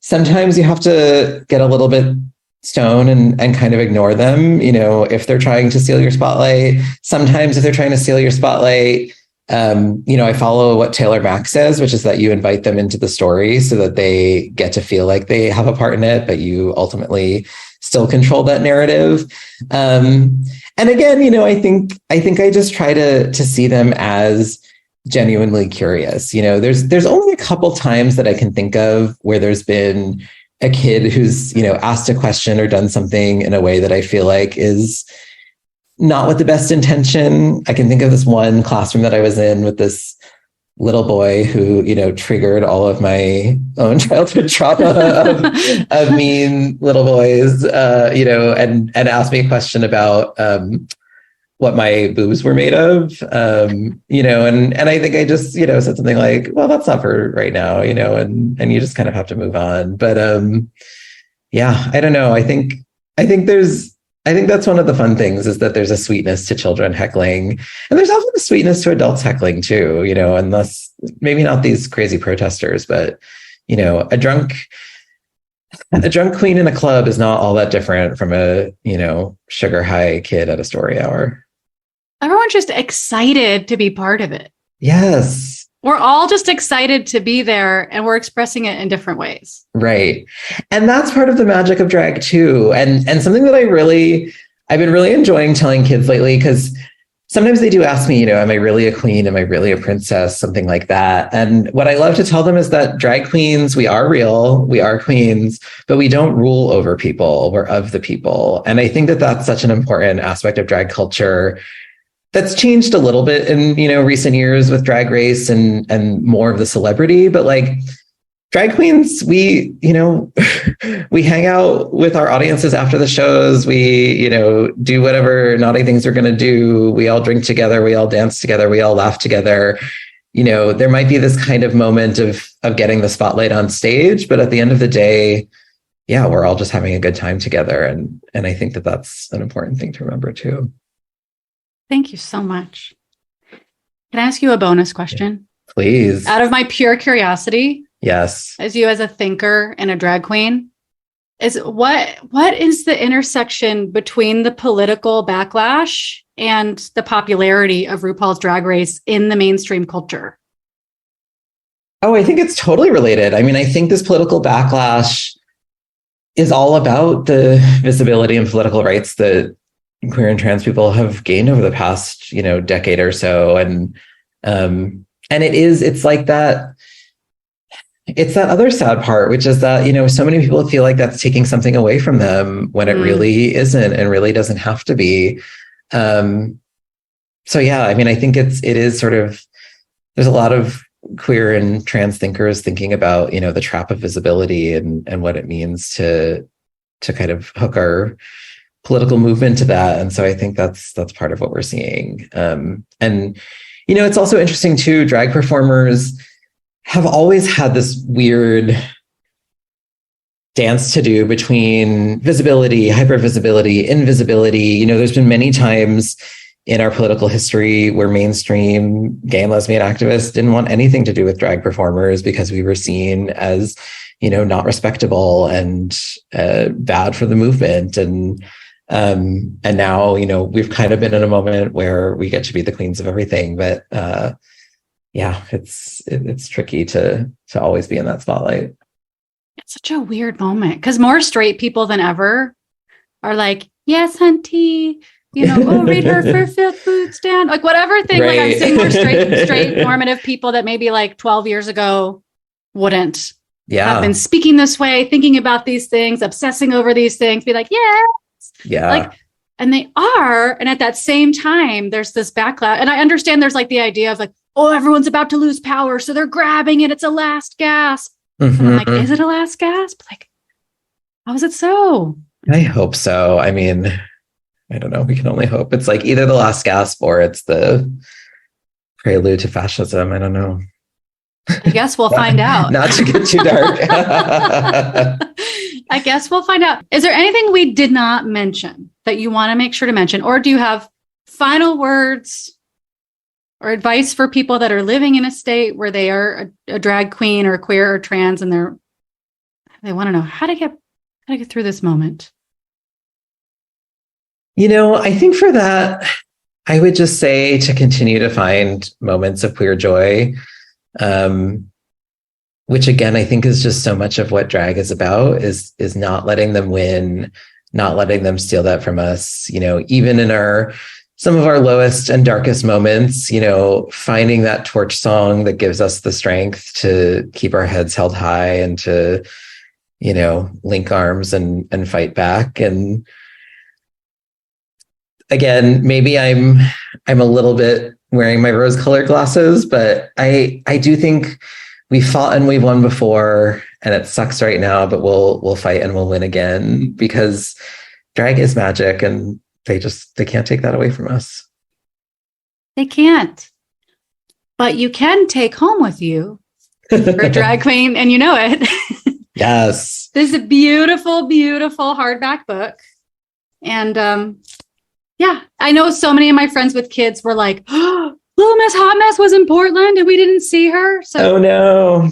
Sometimes you have to get a little bit stone and kind of ignore them, if they're trying to steal your spotlight. Sometimes if they're trying to steal your spotlight, I follow what Taylor Mack says, which is that you invite them into the story so that they get to feel like they have a part in it, but you ultimately still control that narrative. And again, I think I just try to see them as genuinely curious. There's only a couple times that I can think of where there's been a kid who's, asked a question or done something in a way that I feel like is not with the best intention. I can think of this one classroom that I was in with this little boy who, triggered all of my own childhood trauma of mean little boys, and asked me a question about what my boobs were made of, and I think I just, said something like, well, that's not for right now, and you just kind of have to move on. But I don't know. I think I think that's one of the fun things is that there's a sweetness to children heckling, and there's also a sweetness to adults heckling too, unless maybe not these crazy protesters, but a drunk queen in a club is not all that different from a, sugar high kid at a story hour. Everyone's just excited to be part of it. Yes. We're all just excited to be there, and we're expressing it in different ways. Right. And that's part of the magic of drag too. And something that I've been really enjoying telling kids lately, because sometimes they do ask me, am I really a queen? Am I really a princess? Something like that. And what I love to tell them is that drag queens, we are real, we are queens, but we don't rule over people. We're of the people. And I think that that's such an important aspect of drag culture that's changed a little bit in, recent years with Drag Race and more of the celebrity, but like drag queens, we, we hang out with our audiences after the shows. We, do whatever naughty things we're going to do. We all drink together. We all dance together. We all laugh together. There might be this kind of moment of getting the spotlight on stage, but at the end of the day, yeah, we're all just having a good time together. And I think that that's an important thing to remember too. Thank you so much. Can I ask you a bonus question? Please. Out of my pure curiosity. Yes. As you as a thinker and a drag queen, is what is the intersection between the political backlash and the popularity of RuPaul's Drag Race in the mainstream culture? Oh, I think it's totally related. I mean, I think this political backlash is all about the visibility and political rights that queer and trans people have gained over the past, decade or so. And it's like that. It's that other sad part, which is that, so many people feel like that's taking something away from them when it really isn't and really doesn't have to be. So yeah, I mean, I think it is sort of, there's a lot of queer and trans thinkers thinking about, the trap of visibility and what it means to kind of hook our political movement to that. And so I think that's part of what we're seeing. And, it's also interesting too, drag performers have always had this weird dance to do between visibility, hypervisibility, invisibility. There's been many times in our political history where mainstream gay and lesbian activists didn't want anything to do with drag performers because we were seen as, not respectable and bad for the movement. And now, we've kind of been in a moment where we get to be the queens of everything, but yeah, it's tricky to always be in that spotlight. It's such a weird moment because more straight people than ever are like, yes, hunty, go read her for fifth boots down, like whatever thing. Right. Like I'm seeing more straight normative people that maybe like 12 years ago wouldn't have been speaking this way, thinking about these things, obsessing over these things, be like, yeah. Like, and they are. And at that same time, there's this backlash. And I understand there's like the idea of like, oh, everyone's about to lose power. So they're grabbing it. It's a last gasp. Mm-hmm. And I'm like, is it a last gasp? Like, how is it so? I hope so. I mean, I don't know. We can only hope. It's like either the last gasp or it's the prelude to fascism. I don't know. I guess we'll find out. Not to get too dark. I guess we'll find out. Is there anything we did not mention that you want to make sure to mention? Or do you have final words or advice for people that are living in a state where they are a drag queen or queer or trans and they want to know how to get through this moment? I think for that, I would just say to continue to find moments of queer joy, which again, I think is just so much of what drag is about, is not letting them win, not letting them steal that from us, even in some of our lowest and darkest moments, finding that torch song that gives us the strength to keep our heads held high and to, link arms and fight back. And again, maybe I'm a little bit wearing my rose-colored glasses, but I do think we fought and we've won before, and it sucks right now, but we'll fight and we'll win again, because drag is magic and they can't take that away from us. They can't. But you can take home with you for a drag queen, and you know it. Yes. This is a beautiful, beautiful hardback book. And yeah, I know so many of my friends with kids were like, oh, Little Miss Hot Mess was in Portland and we didn't see her. So oh no.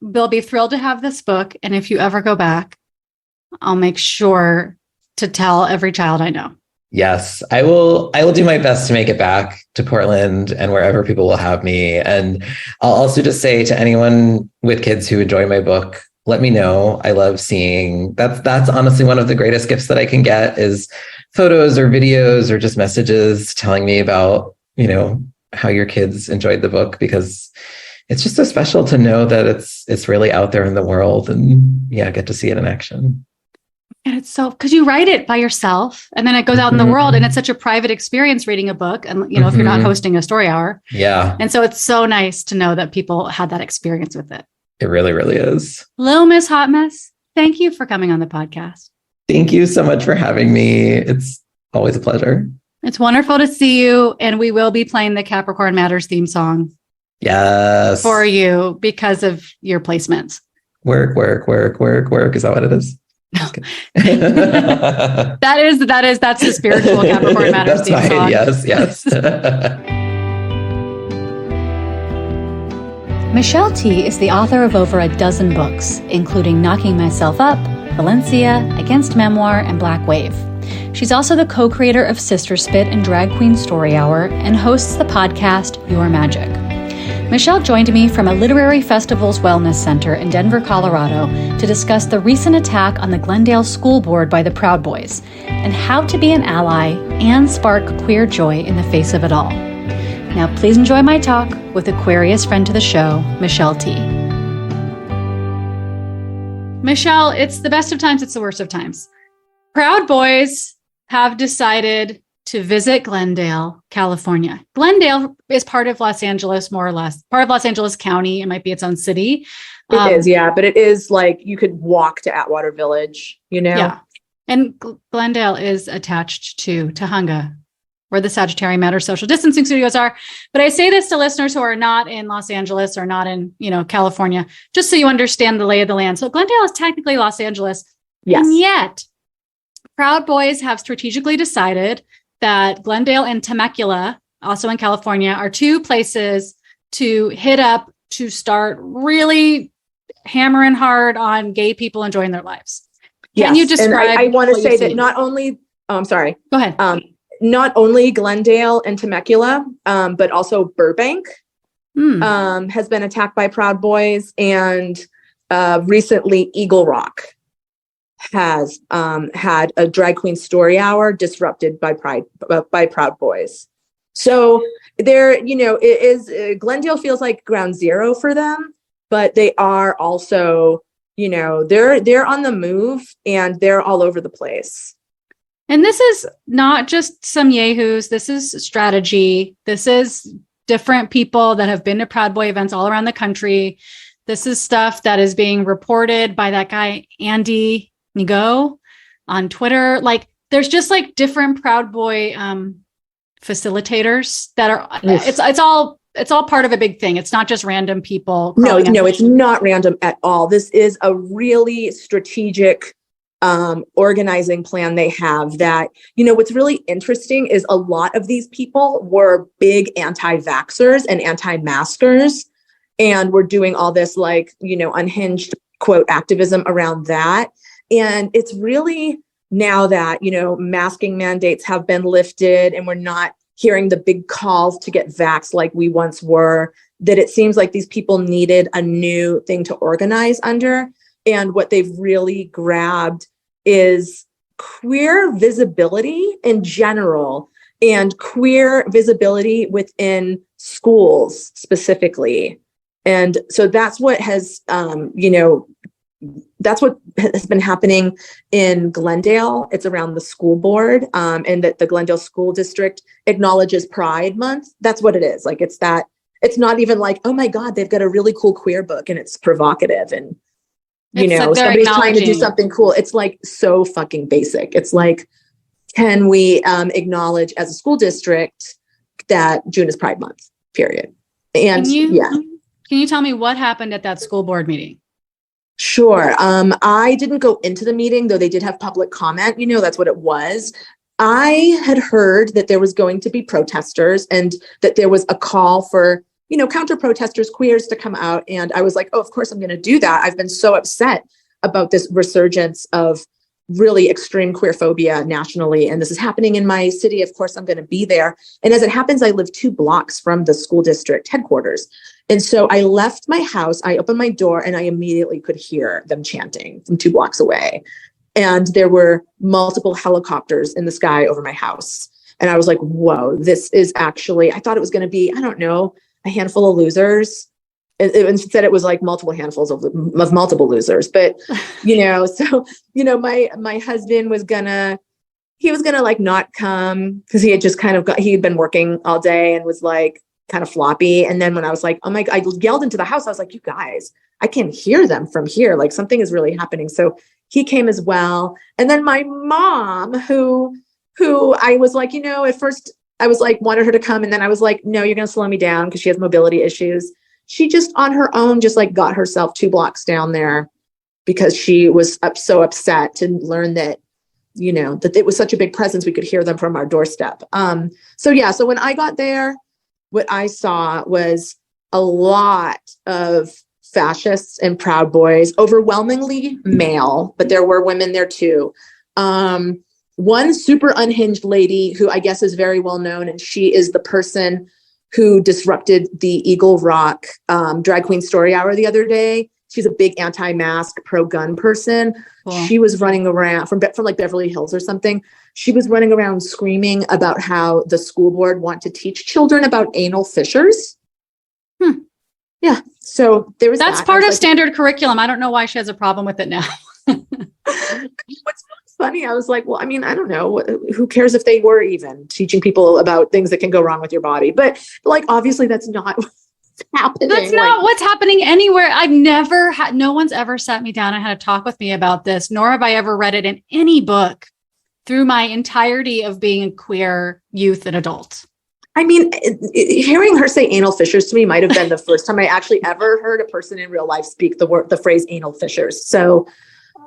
They'll be thrilled to have this book. And if you ever go back, I'll make sure to tell every child I know. Yes, I will do my best to make it back to Portland and wherever people will have me. And I'll also just say to anyone with kids who enjoy my book, let me know. I love seeing that's honestly one of the greatest gifts that I can get is photos or videos or just messages telling me about, how your kids enjoyed the book, because it's just so special to know that it's really out there in the world and get to see it in action. And it's so, because you write it by yourself and then it goes out in the world and it's such a private experience reading a book. And, if you're not hosting a story hour. Yeah. And so it's so nice to know that people had that experience with it. It really, really is. Little Miss Hot Mess, thank you for coming on the podcast. Thank you so much for having me. It's always a pleasure. It's wonderful to see you. And we will be playing the Capricorn Matters theme song. Yes. For you because of your placements. Work. Is that what it is? No. That's the spiritual Capricorn Matters theme song. Yes. Michelle T. is the author of over a dozen books, including Knocking Myself Up, Valencia, Against Memoir, and Black Wave. She's also the co-creator of Sister Spit and Drag Queen Story Hour and hosts the podcast Your Magic. Michelle joined me from a Literary Festivals Wellness Center in Denver, Colorado, to discuss the recent attack on the Glendale School Board by the Proud Boys and how to be an ally and spark queer joy in the face of it all. Now, please enjoy my talk with Aquarius friend to the show, Michelle T. Michelle, it's the best of times, it's the worst of times. Proud Boys have decided to visit Glendale, California. Glendale is part of Los Angeles, more or less. Part of Los Angeles County. It might be its own city. It is, yeah. But it is like you could walk to Atwater Village, Yeah. And Glendale is attached to Tahunga, where the Sagittarian Matter social distancing studios are. But I say this to listeners who are not in Los Angeles or not in, California, just so you understand the lay of the land. So Glendale is technically Los Angeles. Yes. And yet, Proud Boys have strategically decided that Glendale and Temecula, also in California, are two places to hit up to start really hammering hard on gay people enjoying their lives. Can you describe? And I want to say that not only, I'm sorry. Go ahead. Not only Glendale and Temecula, but also Burbank has been attacked by Proud Boys, and recently Eagle Rock has had a drag queen story hour disrupted by Proud Boys. So there, it is Glendale feels like ground zero for them, but they are also, they're on the move and they're all over the place. And this is not just some yahoos. This is strategy. This is different people that have been to Proud Boy events all around the country. This is stuff that is being reported by that guy, Andy Nigo, on Twitter. Like, there's just like different Proud Boy facilitators that are, it's all part of a big thing. It's not just random people. No, it's not random at all. This is a really strategic organizing plan they have that, what's really interesting is a lot of these people were big anti-vaxxers and anti-maskers, and we're doing all this unhinged quote activism around that. And it's really now that, masking mandates have been lifted and we're not hearing the big calls to get vaxxed like we once were, that it seems like these people needed a new thing to organize under. And what they've really grabbed is queer visibility in general and queer visibility within schools specifically. And so that's what has, that's what has been happening in Glendale. It's around the school board, and that the Glendale School District acknowledges Pride Month. That's what it is. Like, it's that, it's not even like, oh my God, they've got a really cool queer book and it's provocative and, somebody's trying to do something cool. It's like so fucking basic. It's like, can we acknowledge as a school district that June is Pride Month, period. And Can you tell me what happened at that school board meeting? Sure. I didn't go into the meeting, though they did have public comment. That's what it was. I had heard that there was going to be protesters and that there was a call for, counter protesters, queers to come out. And I was like, oh, of course I'm going to do that. I've been so upset about this resurgence of really extreme queer phobia nationally. And this is happening in my city. Of course, I'm going to be there. And as it happens, I live 2 blocks from the school district headquarters. And so I left my house, I opened my door, and I immediately could hear them chanting from 2 blocks away. And there were multiple helicopters in the sky over my house. And I was like, whoa, this is actually, I thought it was going to be, I don't know, a handful of losers. Instead, it was like multiple handfuls of multiple losers. But, so, my husband was he was gonna like not come because he had just he'd been working all day and was like kind of floppy. And then when I was like, oh my God, I yelled into the house. I was like, you guys, I can hear them from here. Like something is really happening. So he came as well. And then my mom, who I was like, at first I was like, wanted her to come. And then I was like, no, you're going to slow me down because she has mobility issues. She just on her own, just like got herself 2 blocks down there because she was so upset to learn that, that it was such a big presence. We could hear them from our doorstep. So when I got there, what I saw was a lot of fascists and Proud Boys, overwhelmingly male, but there were women there too. One super unhinged lady who I guess is very well known, and she is the person who disrupted the Eagle Rock drag queen story hour the other day. She's a big anti-mask, pro-gun person. Cool. She was running around from like Beverly Hills or something. She was running around screaming about how the school board want to teach children about anal fissures. Yeah. So there was That's part of standard curriculum. I don't know why she has a problem with it now. What's funny, I was like, well, I mean, I don't know. Who cares if they were even teaching people about things that can go wrong with your body? But like, obviously that's not what's happening. That's not what's happening anywhere. I've never had, no one's ever sat me down and had a talk with me about this, nor have I ever read it in any book through my entirety of being a queer youth and adult. I mean, hearing her say anal fissures to me might have been the first time I actually ever heard a person in real life speak the phrase anal fissures. So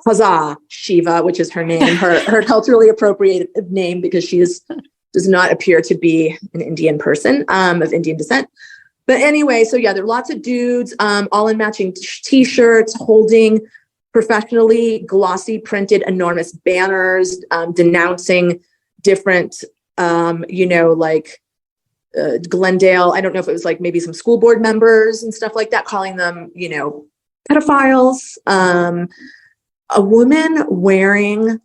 huzzah, Shiva, which is her name, her culturally appropriated name, because she does not appear to be an Indian person of Indian descent. But anyway, so yeah, there are lots of dudes all in matching t-shirts holding professionally glossy printed enormous banners denouncing different, Glendale. I don't know if it was like maybe some school board members and stuff like that, calling them, pedophiles. A woman wearing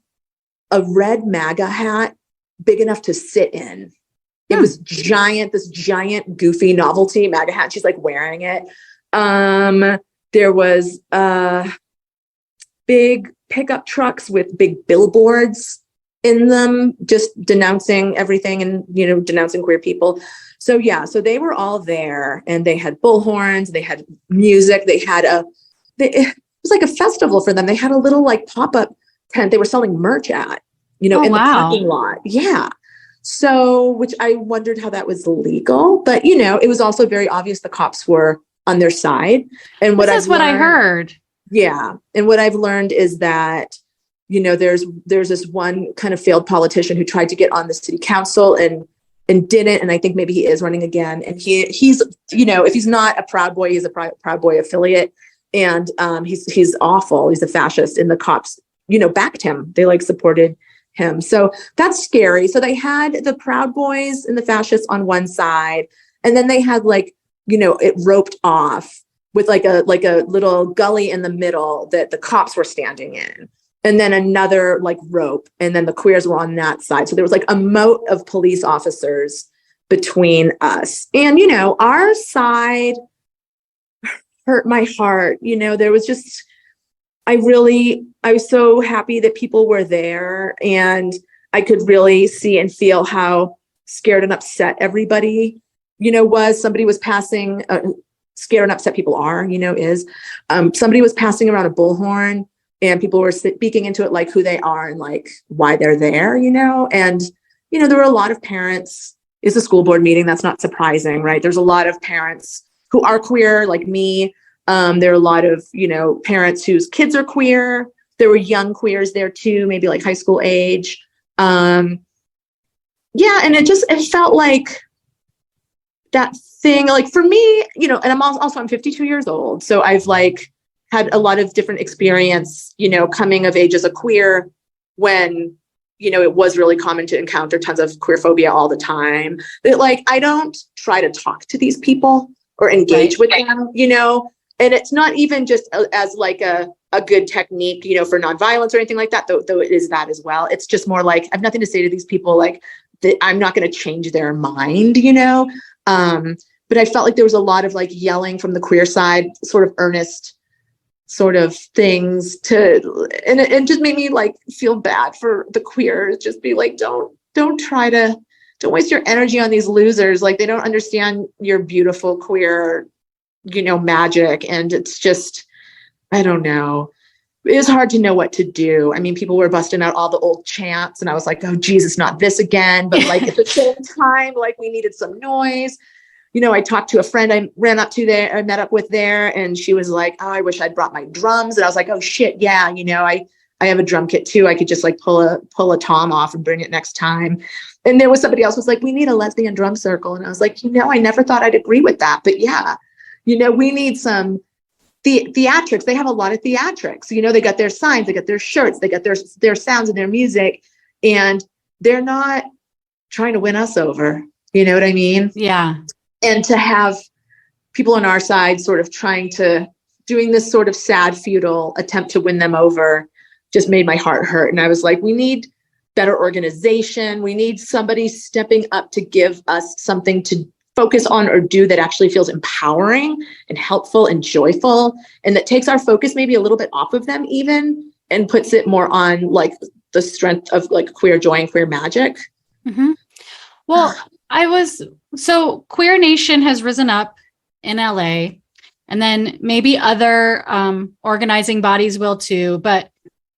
a red MAGA hat big enough to sit in. It was this giant, goofy novelty MAGA hat. She's like wearing it. There was big pickup trucks with big billboards in them, just denouncing everything and, denouncing queer people. So yeah, so they were all there and they had bullhorns, they had music, it was like a festival for them. They had a little like pop-up tent they were selling merch at, in the parking lot. Yeah. So, which I wondered how that was legal, but it was also very obvious the cops were on their side. And That's what I heard. Yeah. And what I've learned is that, there's this one kind of failed politician who tried to get on the city council and didn't. And I think maybe he is running again. And he's, if he's not a Proud Boy, he's a Proud Boy affiliate. And he's awful. He's a fascist, and the cops, backed him. They like supported him. So that's scary. So they had the Proud Boys and the fascists on one side, and then they had like, it roped off with like a little gully in the middle that the cops were standing in, and then another like rope, and then the queers were on that side. So there was like a moat of police officers between us, and our side hurt my heart. There was just, I was so happy that people were there, and I could really see and feel how scared and upset everybody, was. Somebody was passing, scared and upset people are, somebody was passing around a bullhorn, and people were speaking into it like who they are and like why they're there, and, there were a lot of parents. It's a school board meeting. That's not surprising, right? There's a lot of parents who are queer like me, There are a lot of, parents whose kids are queer. There were young queers there too, maybe like high school age. And it felt like that thing, like for me, and I'm 52 years old. So I've like had a lot of different experience, coming of age as a queer when, it was really common to encounter tons of queer phobia all the time. That like, I don't try to talk to these people or engage with them, and it's not even just as like a good technique, for nonviolence or anything like that, though it is that as well. It's just more like, I have nothing to say to these people. Like I'm not going to change their mind, but I felt like there was a lot of like yelling from the queer side, sort of earnest sort of things and it just made me like feel bad for the queers. Just be like, don't waste your energy on these losers. Like they don't understand your beautiful queer, magic. And it's just, I don't know. It's hard to know what to do. I mean, people were busting out all the old chants and I was like, oh Jesus, not this again. But like at the same time, like we needed some noise. I talked to a friend I met up with there, and she was like, oh, I wish I'd brought my drums. And I was like, oh shit. Yeah. I have a drum kit too. I could just like pull a tom off and bring it next time. And there was somebody else was like, we need a lesbian drum circle. And I was like, I never thought I'd agree with that, but yeah, we need some theatrics. They have a lot of theatrics, they got their signs, they got their shirts, they got their sounds and their music, and they're not trying to win us over. You know what I mean? Yeah. And to have people on our side sort of doing this sort of sad, futile attempt to win them over just made my heart hurt. And I was like, we need better organization. We need somebody stepping up to give us something to focus on or do that actually feels empowering and helpful and joyful, and that takes our focus maybe a little bit off of them even and puts it more on like the strength of like queer joy and queer magic. Mm-hmm. Well, so Queer Nation has risen up in LA, and then maybe other organizing bodies will too. But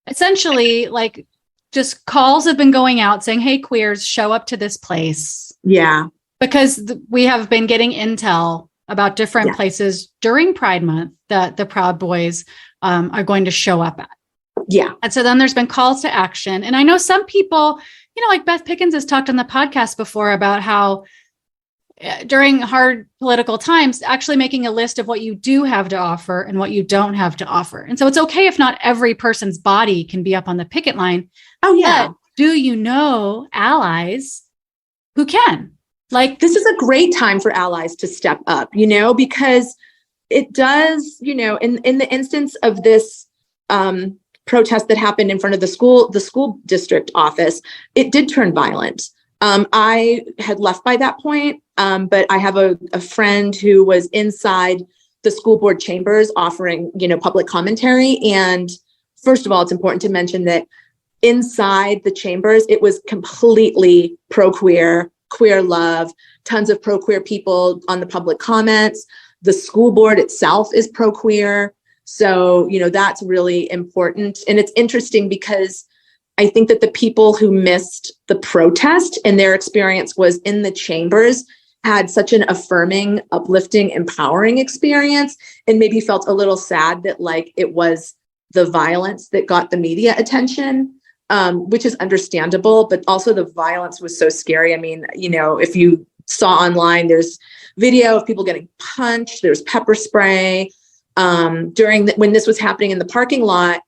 essentially, like just calls have been going out saying, hey, queers, show up to this place. Yeah. Because we have been getting intel about different places during Pride Month that the Proud Boys are going to show up at. Yeah. And so then there's been calls to action. And I know some people, like Beth Pickens has talked on the podcast before about how during hard political times, actually making a list of what you do have to offer and what you don't have to offer. And so it's okay if not every person's body can be up on the picket line. Oh, yeah. But do you know allies who can? Like, this is a great time for allies to step up, because it does, in the instance of this protest that happened in front of the school district office, it did turn violent. I had left by that point, but I have a friend who was inside the school board chambers offering, public commentary. And first of all, it's important to mention that inside the chambers, it was completely pro-queer, queer love, tons of pro-queer people on the public comments. The school board itself is pro-queer. So, that's really important. And it's interesting because I think that the people who missed the protest and their experience was in the chambers had such an affirming, uplifting, empowering experience, and maybe felt a little sad that like it was the violence that got the media attention. Which is understandable, but also the violence was so scary. I mean, if you saw online, there's video of people getting punched, there's pepper spray. When this was happening in the parking lot,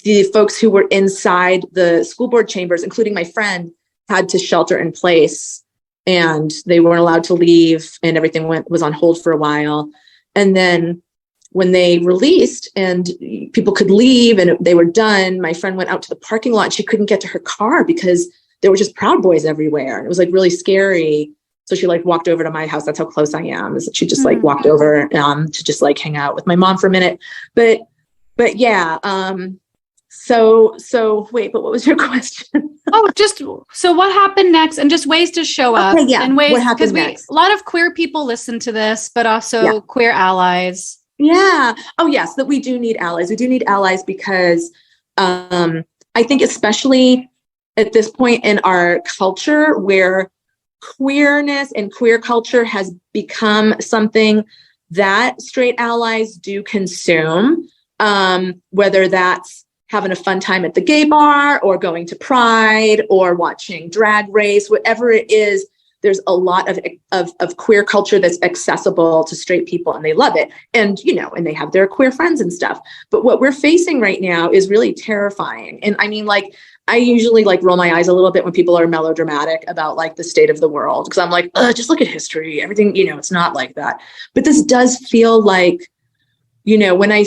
the folks who were inside the school board chambers, including my friend, had to shelter in place, and they weren't allowed to leave, and everything was on hold for a while. And then when they released and people could leave and they were done, my friend went out to the parking lot and she couldn't get to her car because there were just Proud Boys everywhere. And it was like really scary. So she like walked over to my house. That's how close I am. Is that she just like walked over to just like hang out with my mom for a minute. But yeah. So wait, but what was your question? So what happened next, and just ways to show up. Okay, yeah. And ways, what happened next? A lot of queer people listen to this, but also queer allies. Yeah. Oh, yes, that we do need allies. We do need allies because I think especially at this point in our culture where queerness and queer culture has become something that straight allies do consume, whether that's having a fun time at the gay bar or going to Pride or watching Drag Race, whatever it is. There's a lot of queer culture that's accessible to straight people, and they love it. And, and they have their queer friends and stuff. But what we're facing right now is really terrifying. And I mean, like, I usually like roll my eyes a little bit when people are melodramatic about like the state of the world. Cause I'm like, just look at history, everything, it's not like that. But this does feel like, when I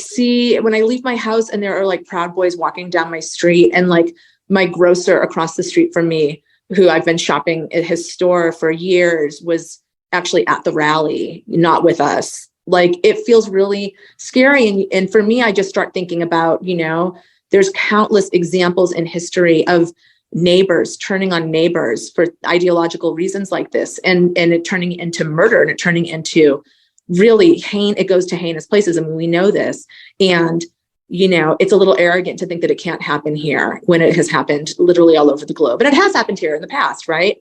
leave my house and there are like Proud Boys walking down my street, and like my grocer across the street from me, who I've been shopping at his store for years, was actually at the rally, not with us. Like, it feels really scary. And for me, I just start thinking about, there's countless examples in history of neighbors turning on neighbors for ideological reasons like this, and it turning into murder, and it turning into really it goes to heinous places. I mean, we know this. And it's a little arrogant to think that it can't happen here when it has happened literally all over the globe. But it has happened here in the past, right?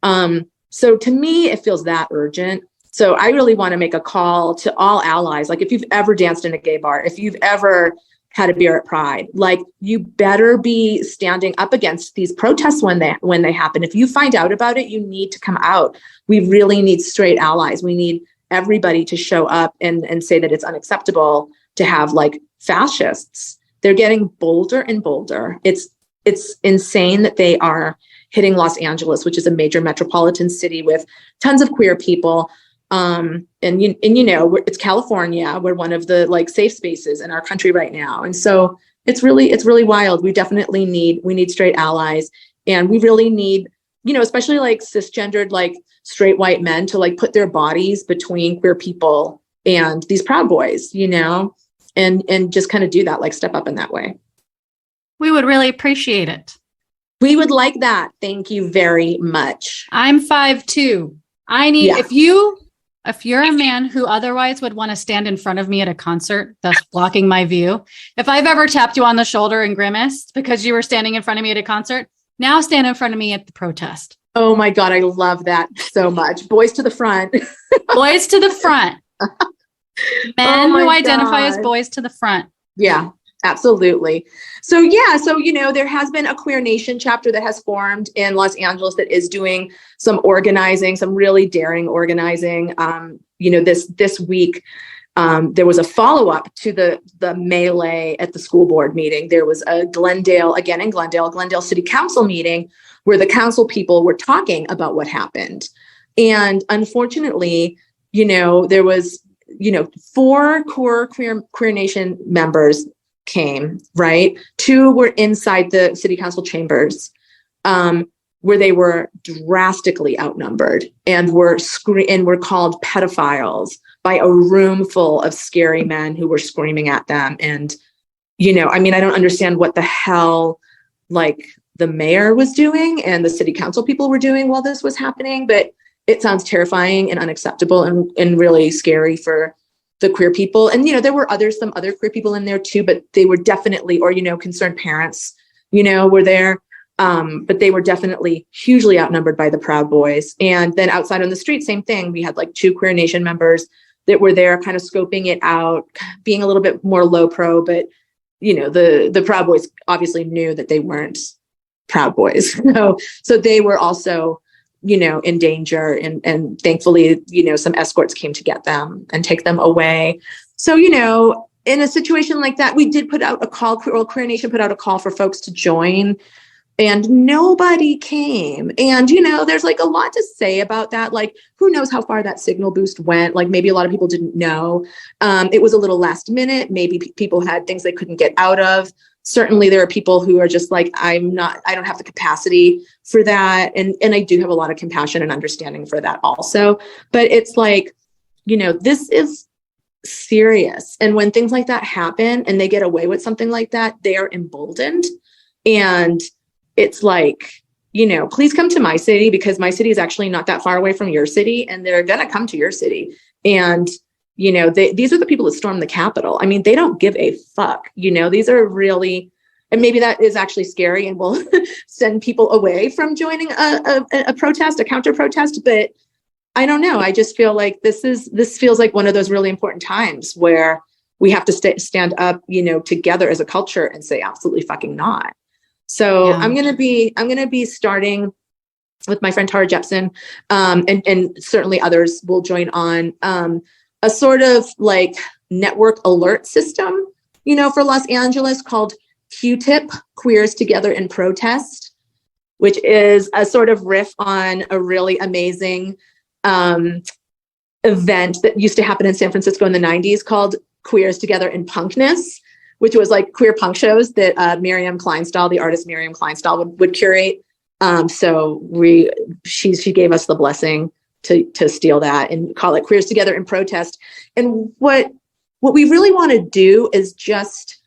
So to me, it feels that urgent. So I really want to make a call to all allies. Like, if you've ever danced in a gay bar, if you've ever had a beer at Pride, like, you better be standing up against these protests when they happen. If you find out about it, you need to come out. We really need straight allies. We need everybody to show up and say that it's unacceptable to have like fascists. They're getting bolder and bolder. It's insane that they are hitting Los Angeles, which is a major metropolitan city with tons of queer people. It's California. We're one of the like safe spaces in our country right now. And so it's really wild. We definitely need straight allies, and we really need, especially like cisgendered, like straight white men to like put their bodies between queer people and these Proud Boys, and just kind of do that, like step up in that way. We would really appreciate it. We would like that. Thank you very much. I'm 5'2". I need, if you're a man who otherwise would want to stand in front of me at a concert, thus blocking my view, if I've ever tapped you on the shoulder and grimaced because you were standing in front of me at a concert, now stand in front of me at the protest. Oh my God, I love that so much. Boys to the front. Boys to the front. Men who identify as boys to the front. Yeah, absolutely. So there has been a Queer Nation chapter that has formed in Los Angeles that is doing some organizing, some really daring organizing. This week, there was a follow-up to the melee at the school board meeting. There was a Glendale City Council meeting where the council people were talking about what happened. And unfortunately, there was, 4 core Queer Nation members came, right? 2 were inside the city council chambers, where they were drastically outnumbered and were called pedophiles by a room full of scary men who were screaming at them. And, I don't understand what the hell, like, the mayor was doing and the city council people were doing while this was happening, but it sounds terrifying and unacceptable and really scary for the queer people. And, there were some other queer people in there too, but they were definitely, or, concerned parents, were there. But they were definitely hugely outnumbered by the Proud Boys. And then outside on the street, same thing. We had like 2 Queer Nation members that were there kind of scoping it out, being a little bit more low pro, but, the Proud Boys obviously knew that they weren't Proud Boys. So they were also, in danger, and thankfully, some escorts came to get them and take them away. So, in a situation like that, we did put out a call, Queer Nation put out a call for folks to join, and nobody came. And, there's like a lot to say about that. Like, who knows how far that signal boost went? Like, maybe a lot of people didn't know. It was a little last minute. Maybe people had things they couldn't get out of. Certainly there are people who are just like, I don't have the capacity for that. And I do have a lot of compassion and understanding for that also. But it's like, this is serious. And when things like that happen and they get away with something like that, they are emboldened. And it's like, please come to my city, because my city is actually not that far away from your city, and they're going to come to your city. And these are the people that stormed the Capitol. I mean, they don't give a fuck. These are really, and maybe that is actually scary and will send people away from joining a protest, a counter protest. But I don't know. I just feel like this feels like one of those really important times where we have to stand up, together as a culture and say absolutely fucking not. So yeah. I'm going to be starting with my friend Tara Jepson, and certainly others will join on, a sort of like network alert system, for Los Angeles called Q-Tip, Queers Together in Protest, which is a sort of riff on a really amazing event that used to happen in San Francisco in the 90s called Queers Together in Punkness, which was like queer punk shows that Miriam Kleinstahl, the artist Miriam Kleinstahl, would curate. So she gave us the blessing to steal that and call it Queers Together in Protest. And what we really want to do is just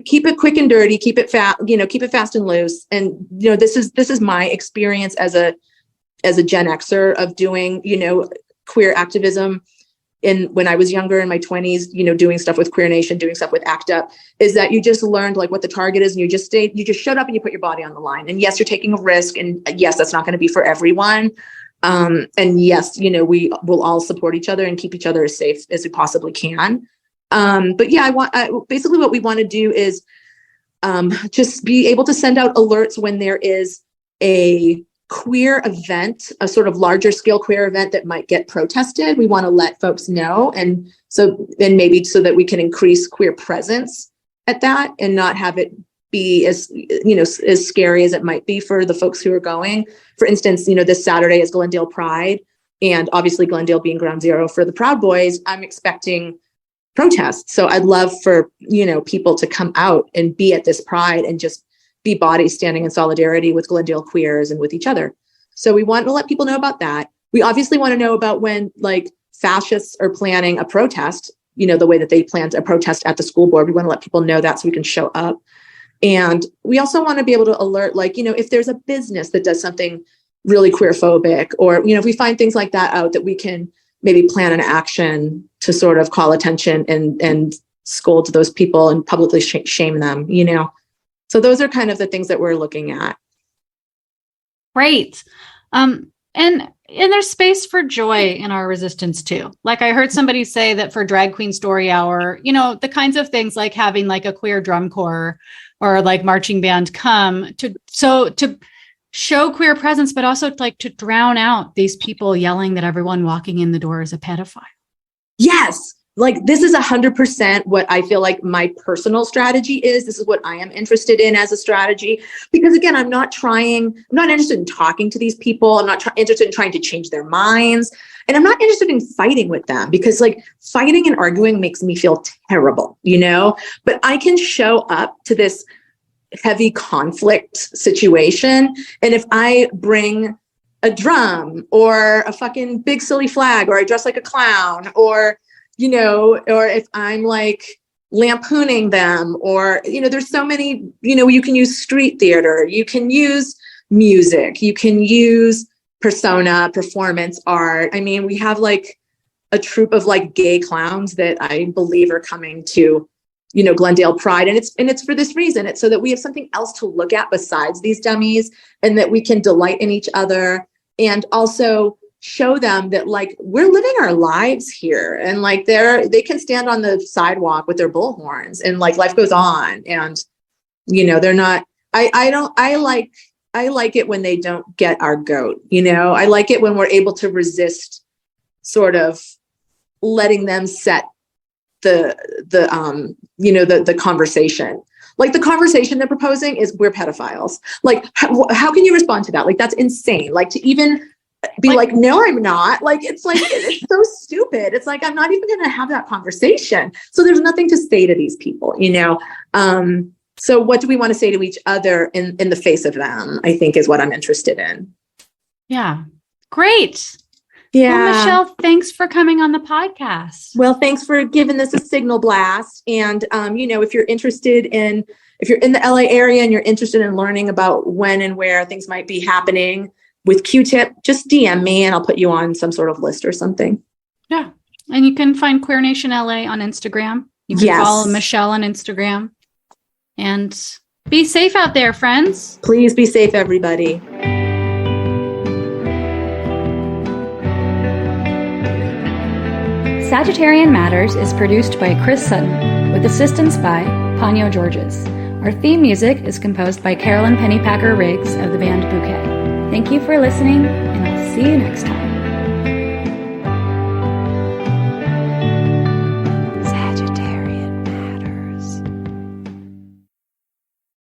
keep it quick and dirty, keep it fast and loose. And, this is my experience as a Gen Xer of doing, queer activism when I was younger in my 20s, doing stuff with Queer Nation, doing stuff with ACT UP, is that you just learned like what the target is and you just showed up and you put your body on the line. And yes, you're taking a risk. And yes, that's not going to be for everyone. And yes, we will all support each other and keep each other as safe as we possibly can. But yeah, basically what we want to do is just be able to send out alerts when there is a queer event, a sort of larger scale queer event that might get protested. We want to let folks know. And maybe so that we can increase queer presence at that and not have it be as scary as it might be for the folks who are going. For instance, this Saturday is Glendale Pride, and obviously Glendale being ground zero for the Proud Boys, I'm expecting protests. So I'd love for, people to come out and be at this Pride and just be bodies standing in solidarity with Glendale queers and with each other. So we want to let people know about that. We obviously want to know about when like fascists are planning a protest, the way that they planned a protest at the school board. We want to let people know that so we can show up. And we also want to be able to alert, like, if there's a business that does something really queer phobic, or, if we find things like that out, that we can maybe plan an action to sort of call attention and scold those people and publicly shame them, So those are kind of the things that we're looking at. Great. And there's space for joy in our resistance too. Like I heard somebody say that for Drag Queen Story Hour, the kinds of things like having like a queer drum corps or like marching band come to show queer presence, but also like to drown out these people yelling that everyone walking in the door is a pedophile. Yes. Like this is 100% what I feel like my personal strategy is. This is what I am interested in as a strategy, because again, I'm not interested in talking to these people. I'm not interested in trying to change their minds. And I'm not interested in fighting with them, because like fighting and arguing makes me feel terrible, but I can show up to this heavy conflict situation. And if I bring a drum or a fucking big silly flag, or I dress like a clown, or if I'm like lampooning them, or, there's so many, you can use street theater, you can use music, you can use persona, performance art. I mean, we have like a troupe of like gay clowns that I believe are coming to, Glendale Pride. And it's for this reason. It's so that we have something else to look at besides these dummies, and that we can delight in each other, and also show them that like we're living our lives here, and like they can stand on the sidewalk with their bullhorns, and like life goes on. And they're not, I like it when they don't get our goat. I like it when we're able to resist sort of letting them set the conversation. Like the conversation they're proposing is we're pedophiles. Like how can you respond to that? Like that's insane. Like to even be like, no, I'm not. Like, it's like, it's so stupid. It's like, I'm not even going to have that conversation. So there's nothing to say to these people, So what do we want to say to each other in the face of them, I think is what I'm interested in. Yeah. Great. Yeah. Well, Michelle, thanks for coming on the podcast. Well, thanks for giving this a signal blast. And, if you're in the LA area and you're interested in learning about when and where things might be happening with Q-Tip, just DM me and I'll put you on some sort of list or something. Yeah. And you can find Queer Nation LA on Instagram. You can follow Michelle on Instagram. And be safe out there, friends. Please be safe, everybody. Sagittarian Matters is produced by Chris Sutton, with assistance by Panyo Georges. Our theme music is composed by Carolyn Pennypacker Riggs of the band Bouquet. Thank you for listening, and I'll see you next time.